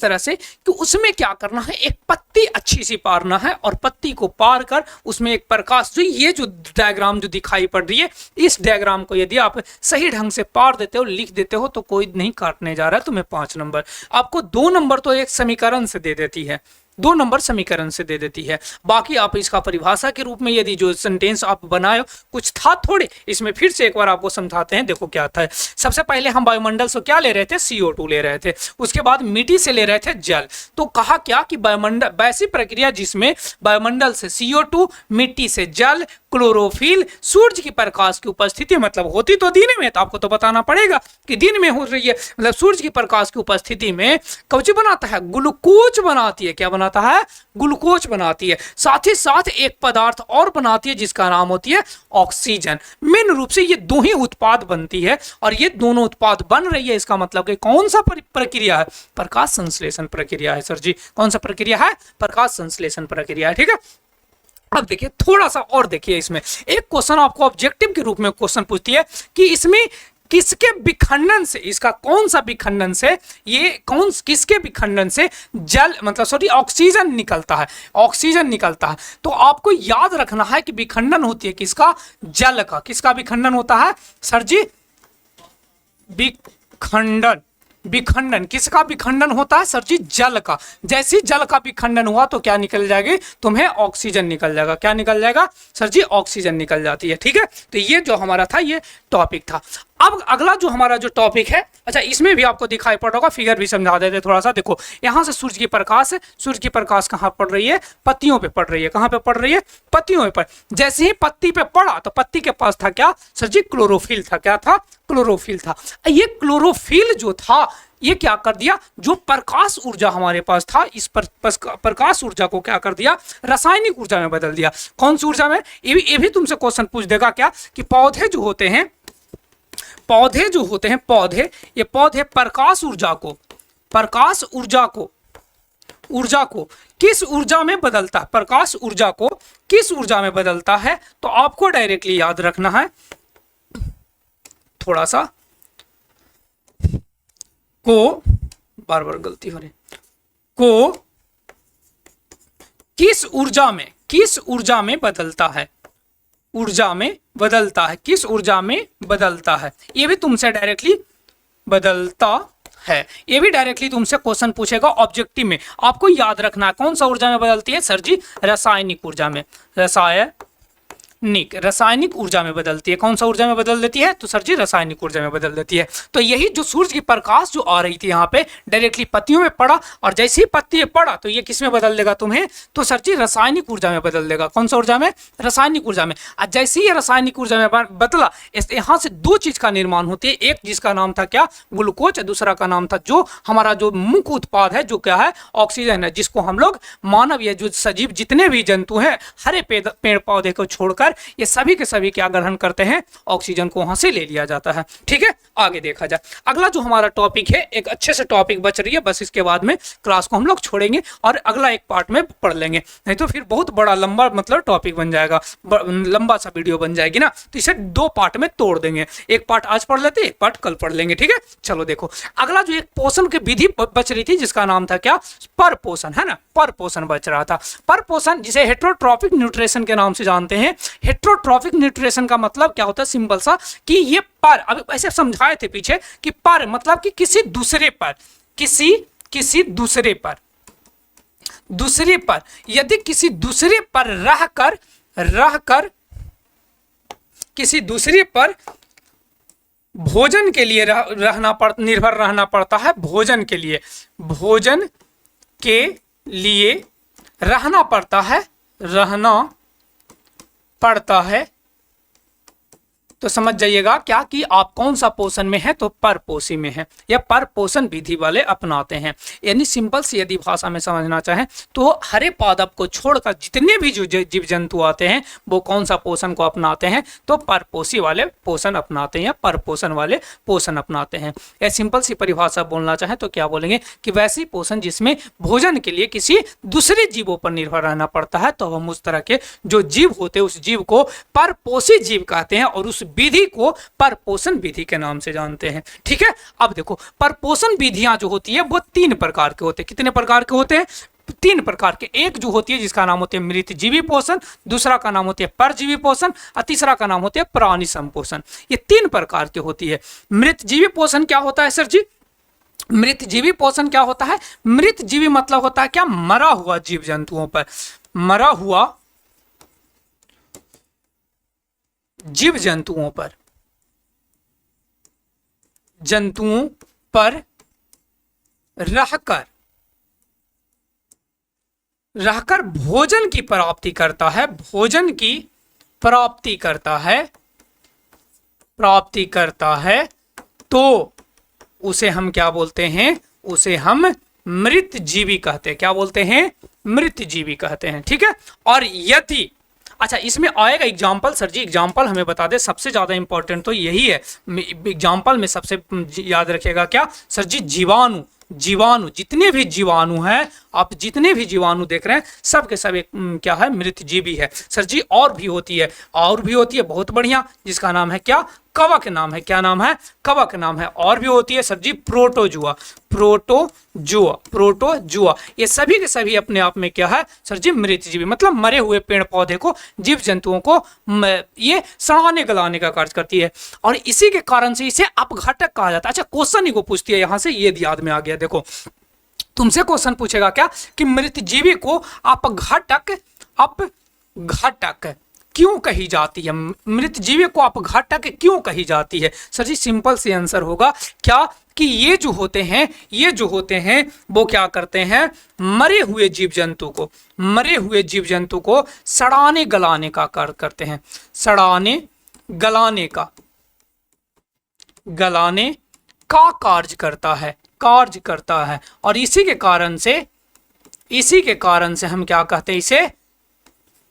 तरह से, कि उसमें क्या करना है, एक पत्ती अच्छी सी पारना है और पत्ती को पार कर उसमें एक प्रकाश, जो ये जो डायग्राम जो दिखाई पड़ रही है, इस डायग्राम को यदि आप सही ढंग से पार देते हो, लिख देते हो तो कोई नहीं काटने जा रहा है तुम्हें 5 नंबर। आपको 2 नंबर तो एक समीकरण से दे देती है, 2 नंबर समीकरण से दे देती है। बाकी आप इसका परिभाषा के रूप में यदि जो सेंटेंस आप बनाए कुछ था थोड़े, इसमें फिर से एक बार आपको समझाते हैं। देखो क्या था, सबसे पहले हम वायुमंडल से क्या ले रहे थे? CO2 ले रहे थे। उसके बाद मिट्टी से ले रहे थे जल। तो कहा क्या कि वायुमंडल, वैसी प्रक्रिया जिसमें वायुमंडल से CO2, मिट्टी से जल, क्लोरोफिल, सूर्य की प्रकाश की उपस्थिति, मतलब होती तो दिन में, तो आपको तो बताना पड़ेगा कि दिन में हो रही है, मतलब सूर्य की प्रकाश की उपस्थिति में कौची बनाता है? ग्लूकोज बनाती है। क्या बनाता है? ग्लूकोज बनाती है। साथ ही साथ एक पदार्थ और बनाती है जिसका नाम होती है ऑक्सीजन। मेन रूप से ये 2 ही उत्पाद बनती है और ये दोनों उत्पाद बन रही है। इसका मतलब कि कौन सा प्रक्रिया है? प्रकाश संश्लेषण प्रक्रिया है सर जी। कौन सा प्रक्रिया है? प्रकाश संश्लेषण प्रक्रिया है। ठीक है, अब देखिए थोड़ा सा और देखिए, इसमें एक क्वेश्चन आपको ऑब्जेक्टिव के रूप में क्वेश्चन पूछती है कि इसमें किसके विखंडन से, इसका कौन सा विखंडन से, ये कौन किसके विखंडन से जल मतलब सॉरी ऑक्सीजन निकलता है, ऑक्सीजन निकलता है। तो आपको याद रखना है कि विखंडन होती है किसका, जल का। किसका विखंडन होता है सर जी, विखंडन, विखंडन किसका विखंडन होता है सर जी, जल का। जैसे जल का विखंडन हुआ तो क्या निकल जाएगी, तुम्हें ऑक्सीजन निकल जाएगा। क्या निकल जाएगा सर जी, ऑक्सीजन निकल जाती है। ठीक है, तो ये जो हमारा था ये टॉपिक था। अब अगला जो हमारा जो टॉपिक है, अच्छा इसमें भी आपको दिखाई पड़ रहा होगा, फिगर भी समझा देते थोड़ा सा। देखो यहाँ से सूर्य की प्रकाश है, सूर्य की प्रकाश कहाँ पड़ रही है, पत्तियों पे पड़ रही है। कहाँ पे पड़ रही है, पत्तियों पे। जैसे ही पत्ती पे पड़ा तो पत्ती के पास था क्या सर जी, क्लोरोफिल था। क्या था, क्लोरोफिल था। ये क्लोरोफिल जो था ये क्या कर दिया, जो प्रकाश ऊर्जा हमारे पास था, इस प्रकाश ऊर्जा को क्या कर दिया, रासायनिक ऊर्जा में बदल दिया। कौन सी ऊर्जा में, ये भी तुमसे क्वेश्चन पूछ देगा क्या, कि पौधे जो होते हैं, पौधे जो होते हैं, पौधे, ये पौधे प्रकाश ऊर्जा को, प्रकाश ऊर्जा को किस ऊर्जा में बदलता है, प्रकाश ऊर्जा को किस ऊर्जा में बदलता है। तो आपको डायरेक्टली याद रखना है, थोड़ा सा को, बार बार गलती हो रही, को किस ऊर्जा में, किस ऊर्जा में बदलता है, ऊर्जा में बदलता है, किस ऊर्जा में बदलता है। ये भी तुमसे डायरेक्टली बदलता है, ये भी डायरेक्टली तुमसे क्वेश्चन पूछेगा ऑब्जेक्टिव में। आपको याद रखना है कौन सा ऊर्जा में बदलती है सर जी, रासायनिक ऊर्जा में, रासायनिक ऊर्जा में बदलती है। कौन सा ऊर्जा में बदल देती है, तो सर जी रासायनिक ऊर्जा में बदल देती है। तो यही जो सूर्य की प्रकाश जो आ रही थी यहाँ पे डायरेक्टली पत्तियों में पड़ा, और जैसे ही पत्ती में पड़ा तो ये किस में बदल देगा तुम्हें, तो सर जी रासायनिक ऊर्जा में बदल देगा। कौन सा ऊर्जा में, रासायनिक ऊर्जा में। और जैसे ही ये रासायनिक ऊर्जा में बदला, यहाँ से दो चीज का निर्माण होती है। एक जिसका नाम था क्या, ग्लूकोज, दूसरा का नाम था जो हमारा जो मुख्य उत्पाद है, जो क्या है, ऑक्सीजन है, जिसको हम लोग मानव या जो सजीव जितने भी जंतु हैं, हरे पेड़ पौधे को छोड़कर ये सभी के सभी क्या ग्रहण करते हैं, ऑक्सीजन को वहां से ले लिया जाता है। ठीक है, आगे देखा जाए। अगला जो हमारा टॉपिक है, एक अच्छे से टॉपिक बच रही है, बस इसके बाद में क्लास को हम लोग छोड़ेंगे और अगला एक पार्ट में पढ़ लेंगे, नहीं तो फिर बहुत बड़ा लंबा मतलब टॉपिक बन जाएगा, लंबा सा वीडियो बन जाएगी ना, तो इसे दो पार्ट में तोड़ देंगे। एक पार्ट आज पढ़ लेते, एक पार्ट कल पढ़ लेंगे। ठीक है, चलो देखो अगला जो एक पोषण की विधि बच रही थी, जिसका नाम था क्या, पर पोषण, है ना, पर पोषण बच रहा था। पर पोषण जिसे हेटेरोट्रॉपिक न्यूट्रिशन के नाम से जानते हैं। हेटेरोट्रॉपिक न्यूट्रिशन का मतलब क्या होता है, सिंपल सा, कि ये पर, अब ऐसे समझाए थे पीछे कि पर मतलब कि किसी दूसरे पर, किसी दूसरे पर यदि किसी दूसरे पर रहकर किसी दूसरे पर भोजन के लिए निर्भर रहना पड़ता है, भोजन के लिए रहना पड़ता है, तो समझ जाइएगा क्या कि आप कौन सा पोषण में है, तो परपोषी में है, या परपोषण विधि वाले अपनाते हैं। यानी सिंपल से यदि भाषा में समझना चाहें तो हरे पादप को छोड़कर जितने भी जो जीव जंतु आते हैं वो कौन सा पोषण को अपनाते हैं, तो परपोषी वाले पोषण अपनाते हैं, या परपोषण वाले पोषण अपनाते हैं। या सिंपल सी परिभाषा बोलना चाहें तो क्या बोलेंगे कि वैसे पोषण जिसमें भोजन के लिए किसी दूसरे जीवों पर निर्भर रहना पड़ता है, तो हम उस तरह के जो जीव होते हैं उस जीव को परपोषी जीव कहते हैं, और उस विधि को परपोषण विधि के नाम से जानते हैं। ठीक है, अब देखो परपोषण विधियां जो होती है वो तीन प्रकार के होते हैं। कितने प्रकार के होते हैं, तीन प्रकार के। एक जो होती है जिसका नाम होती है मृतजीवी पोषण, दूसरा का नाम होती है परजीवी पोषण, और तीसरा का नाम होता है प्राणी संपोषण। ये तीन प्रकार की होती है। मृतजीवी पोषण क्या होता है सर जी, मृतजीवी पोषण क्या होता है, मृतजीवी मतलब होता है क्या, मरा हुआ जीव जंतुओं पर, मरा हुआ जीव जंतुओं पर रहकर भोजन की प्राप्ति करता है, भोजन की प्राप्ति करता है, तो उसे हम क्या बोलते हैं, उसे हम मृतजीवी कहते हैं। क्या बोलते हैं, मृतजीवी कहते हैं। ठीक है, और यदि, अच्छा इसमें आएगा एग्जाम्पल, सर जी एग्जाम्पल हमें बता दे, सबसे ज्यादा इंपॉर्टेंट तो यही है एग्जाम्पल में। सबसे याद रखिएगा क्या सर जी, जीवाणु, जितने भी जीवाणु हैं, आप जितने भी जीवाणु देख रहे हैं सब के सब एक क्या है, मृतजीवी है सर जी। और भी होती है बहुत बढ़िया, जिसका नाम है क्या, कवक नाम है। क्या नाम है? कवक नाम है। और भी होती है सर जी प्रोटोजुआ, प्रोटोजुआ, प्रोटोजुआ। ये सभी के सभी अपने आप में क्या है सर जी? मृतजीवी, मतलब मरे हुए पेड़ पौधे को, जीव जंतुओं को ये सड़ाने गलाने का कार्य करती है, और इसी के कारण से इसे अपघटक कहा जाता है। अच्छा, क्वेश्चन ही को पूछती है यहां से, ये याद में आ गया। देखो तुमसे क्वेश्चन पूछेगा क्या कि मृतजीवी को अपघटक, अपघटक क्यों कही जाती है? मृतजीवी को अपघटक क्यों कही जाती है? सर जी सिंपल सी आंसर होगा क्या कि ये जो होते हैं, ये जो होते हैं वो क्या करते हैं? मरे हुए जीव जंतु को, मरे हुए जीव जंतु को सड़ाने गलाने का कार्य करते हैं। सड़ाने गलाने का, गलाने का कार्य करता है, कार्य करता है। और इसी के कारण से, इसी के कारण से हम क्या कहते हैं इसे?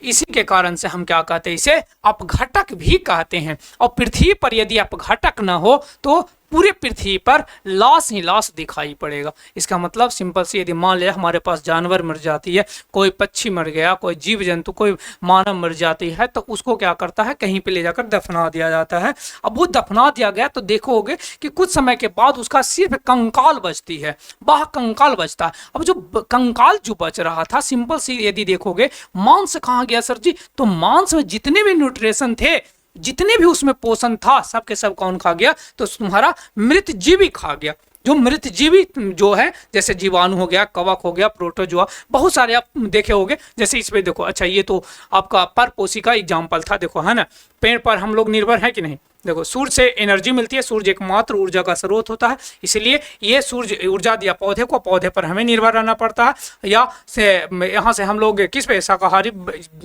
इसी के कारण से हम क्या कहते हैं इसे? अपघटक भी कहते हैं। और पृथ्वी पर यदि अपघटक न हो तो पूरे पृथ्वी पर लाश ही लाश दिखाई पड़ेगा। इसका मतलब सिंपल से, यदि मान लिया हमारे पास जानवर मर जाती है, कोई पक्षी मर गया, कोई जीव जंतु, कोई मानव मर जाती है, तो उसको क्या करता है? कहीं पे ले जाकर दफना दिया जाता है। अब वो दफना दिया गया तो देखोगे कि कुछ समय के बाद उसका सिर्फ कंकाल बचती है, वह कंकाल बचता है। अब जो कंकाल जो बच रहा था, सिंपल सी यदि देखोगे, मांस कहाँ गया सर जी? तो मांस में जितने भी न्यूट्रिशन थे, जितने भी उसमें पोषण था, सब के सब कौन खा गया? तो तुम्हारा मृत जीवी खा गया। जो मृत जीवी जो है, जैसे जीवाणु हो गया, कवक हो गया, प्रोटोजुआ, बहुत सारे आप देखे होंगे। जैसे इसमें देखो, अच्छा ये तो आपका परपोषी का एग्जाम्पल था, देखो है ना, पेड़ पर हम लोग निर्भर है कि नहीं? देखो सूर्य से एनर्जी मिलती है, सूर्य एकमात्र ऊर्जा का स्रोत होता है, इसलिए ये सूर्य ऊर्जा दिया पौधे को, पौधे पर हमें निर्भर रहना पड़ता है। या से यहाँ से हम लोग किस पे? शाकाहारी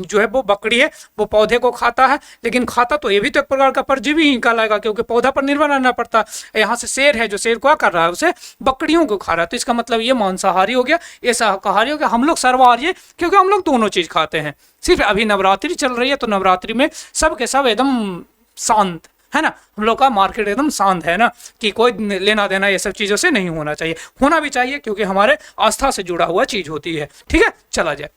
जो है वो बकरी है, वो पौधे को खाता है, लेकिन खाता तो ये भी तो एक प्रकार का परजीवी ही कहलाएगा, क्योंकि पौधा पर निर्भर रहना पड़ता है। यहाँ से शेर है, जो शेर क्या कर रहा है? उसे बकरियों को खा रहा है, तो इसका मतलब ये मांसाहारी हो गया, ये शाकाहारी हो गया। हम लोग सर्वाहारी, क्योंकि हम लोग दोनों चीज खाते हैं। सिर्फ अभी नवरात्रि चल रही है, तो नवरात्रि में सब के सब एकदम शांत है ना, हम लोग का मार्केट एकदम शांत है ना, कि कोई लेना देना ये सब चीजों से नहीं होना चाहिए, होना भी चाहिए, क्योंकि हमारे आस्था से जुड़ा हुआ चीज होती है। ठीक है, चला जाए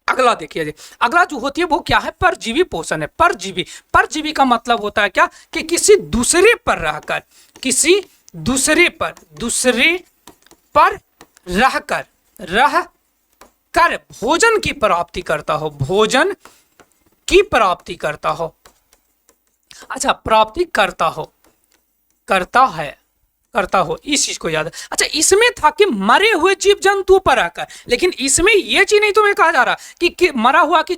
अगला। देखिए जी, अगला जो होती है वो क्या है? परजीवी पोषण है। परजीवी, परजीवी का मतलब होता है क्या कि किसी दूसरे पर रहकर, किसी दूसरे पर, दूसरे पर रहकर, रह कर भोजन की प्राप्ति करता हो, भोजन की प्राप्ति करता हो। अच्छा, प्राप्ति करता हो, करता है, करता हो, इस चीज को याद है। अच्छा, इसमें था कि मरे हुए जीव जंतु पर आकर, लेकिन इसमें यह चीज नहीं तुम्हें कहा जा रहा कि मरा हुआ कि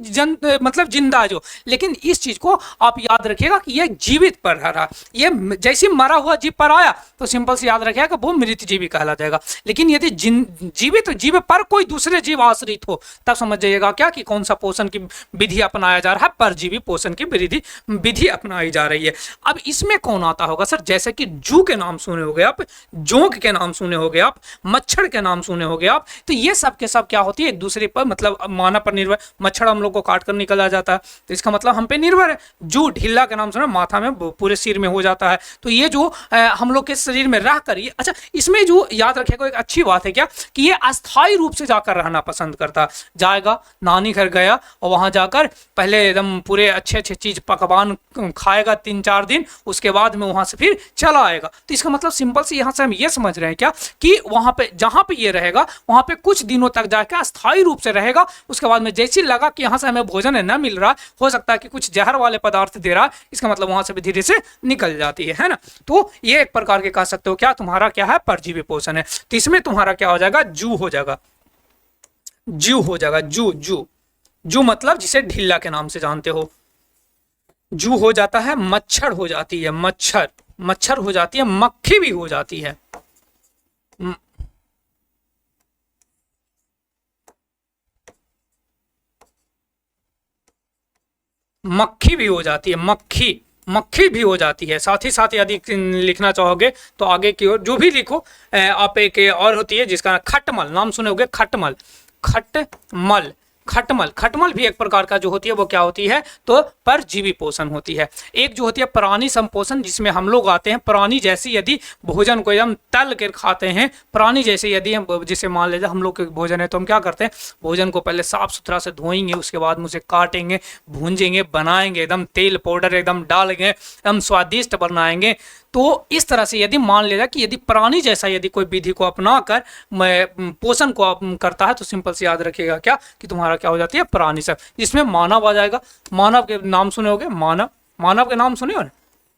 मतलब जिंदा जो, लेकिन इस चीज को आप याद रखिएगा कि यह जीवित पर रहा। ये जैसे मरा हुआ जीव पर आया तो सिंपल से याद रखिएगा वो मृत जीवी कहला जाएगा। लेकिन यदि जीवित जीव पर कोई दूसरे जीव आश्रित हो, तब समझ जाइएगा क्या कि कौन सा पोषण की विधि अपनाया जा रहा है? परजीवी पोषण की विधि अपनाई जा रही है। अब इसमें कौन आता होगा सर? जैसे कि जू के नाम सुने होंगे आप, जोंक के नाम सुने होंगे आप, मच्छर के नाम सुने होंगे आप, तो ये सब के सब क्या होती है? एक दूसरे पर, मतलब मानव पर निर्भर। मच्छर हम लोग को काट कर निकल आ जाता है, तो इसका मतलब हम पे निर्भर है। जू, ढिल्ला के नाम सुना, माथा में, पूरे सिर में हो जाता है, तो ये जो हम लोग के शरीर में रह कर, अच्छा इसमें जो याद रखेगा एक अच्छी बात है क्या कि ये अस्थायी रूप से जाकर रहना पसंद करता। जाएगा, नानी घर गया और वहां जाकर पहले एकदम पूरे अच्छे अच्छे चीज पकवान खाएगा 3-4 दिन, उसके बाद में वहां से फिर चला आएगा। तो इसका मतलब सिंपल से यहाँ से हम ये समझ रहे हैं क्या कि वहां पे, जहां पे ये रहेगा, वहां पे कुछ दिनों तक जाकर अस्थायी रूप से रहेगा। उसके बाद में जैसे लगा कि यहाँ से हमें भोजन न मिल रहा, हो सकता है कि कुछ जहर वाले पदार्थ दे रहा है, इसका मतलब वहां से भी धीरे से निकल जाती है ना। तो ये एक प्रकार के कह सकते हो क्या, तुम्हारा क्या है? परजीवी पोषण है। तो इसमें तुम्हारा क्या हो जाएगा? जू हो जाएगा, जू हो जाएगा, जू, जू, जू मतलब जिसे ढिल्ला के नाम से जानते हो, जू हो जाता है। मच्छर हो जाती है, मच्छर, मच्छर हो जाती है, मक्खी भी हो जाती है, मक्खी भी हो जाती है, मक्खी, मक्खी भी हो जाती है। साथ ही साथ यदि लिखना चाहोगे तो आगे की ओर जो भी लिखो आप, एक और होती है जिसका खटमल नाम सुने होगे, खटमल, खटमल, खटमल, खटमल भी एक प्रकार का जो होती है वो क्या होती है, तो परजीवी पोषण होती है। एक जो होती है प्राणी संपोषण, जिसमें हम लोग आते हैं प्राणी जैसी यदि भोजन को एकदम तल कर खाते हैं, प्राणी जैसे यदि हम, जैसे मान लीजिए हम लोग के भोजन है तो हम क्या करते हैं, भोजन को पहले साफ सुथरा से धोएंगे, उसके बाद उसे काटेंगे, भूंजेंगे, बनाएंगे, एकदम तेल पाउडर एकदम डालेंगे, एकदम स्वादिष्ट बनाएंगे। तो इस तरह से यदि मान लिया जाए कि यदि प्राणी जैसा यदि कोई विधि को अपना कर पोषण को करता है, तो सिंपल से याद रखिएगा क्या, कि तुम्हारा क्या हो जाती है, प्राणी सब। जिसमें मानव आ जाएगा। मानव के नाम सुने होगे, मानव, मानव के नाम सुने हो ना,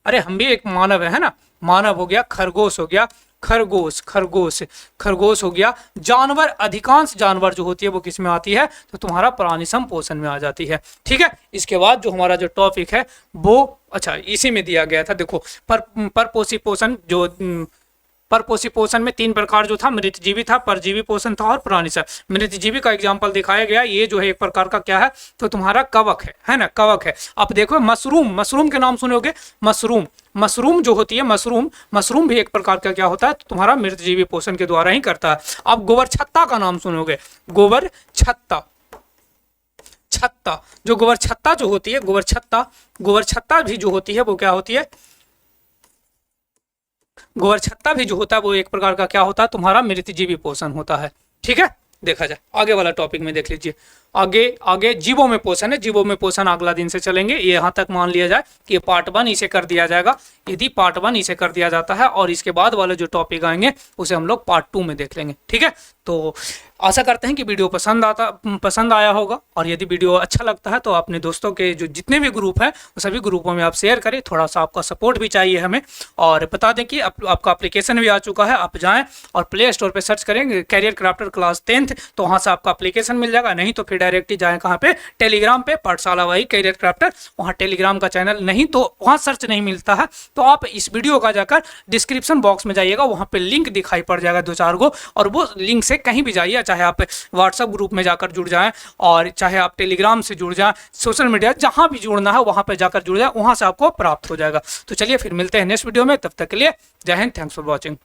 अरे हम भी एक मानव है ना। मानव हो गया, खरगोश हो गया, खरगोश, खरगोश, खरगोश हो गया। जानवर, अधिकांश जानवर जो होती है वो किस में आती है, तो तुम्हारा प्राणी संपोषण में आ जाती है। ठीक है, इसके बाद जो हमारा जो टॉपिक है वो, अच्छा इसी में दिया गया था, देखो परपोषी पोषण, जो परपोषी पोषण में 3 प्रकार जो था, मृतजीवी था, परजीवी पोषण था और प्राणी से। मृतजीवी का एग्जांपल दिखाया गया, ये जो है एक प्रकार का क्या है, तो तुम्हारा कवक है ना, कवक है। अब देखो मशरूम, मशरूम के नाम सुनोगे, मशरूम, मशरूम जो होती है, मशरूम, मशरूम भी एक प्रकार का क्या होता है, तो तुम्हारा मृतजीवी पोषण के द्वारा ही करता है। अब गोबर छत्ता का नाम सुनोगे, गोबर छत्ता, छत्ता, जो गोबर छत्ता जो होती है, गोबर छत्ता, गोबर छत्ता भी जो होती है वो क्या होती है, गोबर छत्ता भी जो होता है वो एक प्रकार का क्या होता है, तुम्हारा मृतजीवी पोषण होता है। ठीक है, देखा जाए आगे वाला टॉपिक में देख लीजिए। आगे आगे जीवों में पोषण है, जीवों में पोषण अगला दिन से चलेंगे। ये यहाँ तक मान लिया जाए कि पार्ट 1 इसे कर दिया जाएगा। यदि पार्ट 1 इसे कर दिया जाता है और इसके बाद वाले जो टॉपिक आएंगे उसे हम लोग पार्ट 2 में देख लेंगे। ठीक है, तो आशा करते हैं कि वीडियो पसंद आया होगा, और यदि वीडियो अच्छा लगता है तो अपने दोस्तों के जो जितने भी ग्रुप हैं वो सभी ग्रुपों में आप शेयर करें। थोड़ा सा आपका सपोर्ट भी चाहिए हमें। और बता दें कि आपका एप्लीकेशन भी आ चुका है, आप जाएं और प्ले स्टोर पे सर्च करेंगे कैरियर क्राफ्टर क्लास 10th, तो वहाँ से आपका एप्लीकेशन मिल जाएगा। नहीं तो फिर डायरेक्ट ही जाएँ कहाँ पे, टेलीग्राम पे, पाठशाला वाई कैरियर क्राफ्टर, वहाँ टेलीग्राम का चैनल, नहीं तो वहाँ सर्च नहीं मिलता है तो आप इस वीडियो का जाकर डिस्क्रिप्शन बॉक्स में जाइएगा, वहाँ पे लिंक दिखाई पड़ जाएगा 2-4 गो, और वो लिंक से कहीं भी जाइए, चाहे आप व्हाट्सएप ग्रुप में जाकर जुड़ जाएं और चाहे आप टेलीग्राम से जुड़ जाएं, सोशल मीडिया जहां भी जुड़ना है वहां पे जाकर जुड़ जाएं, वहां से आपको प्राप्त हो जाएगा। तो चलिए फिर मिलते हैं नेक्स्ट वीडियो में, तब तक के लिए जय हिंद, थैंक्स फॉर वॉचिंग।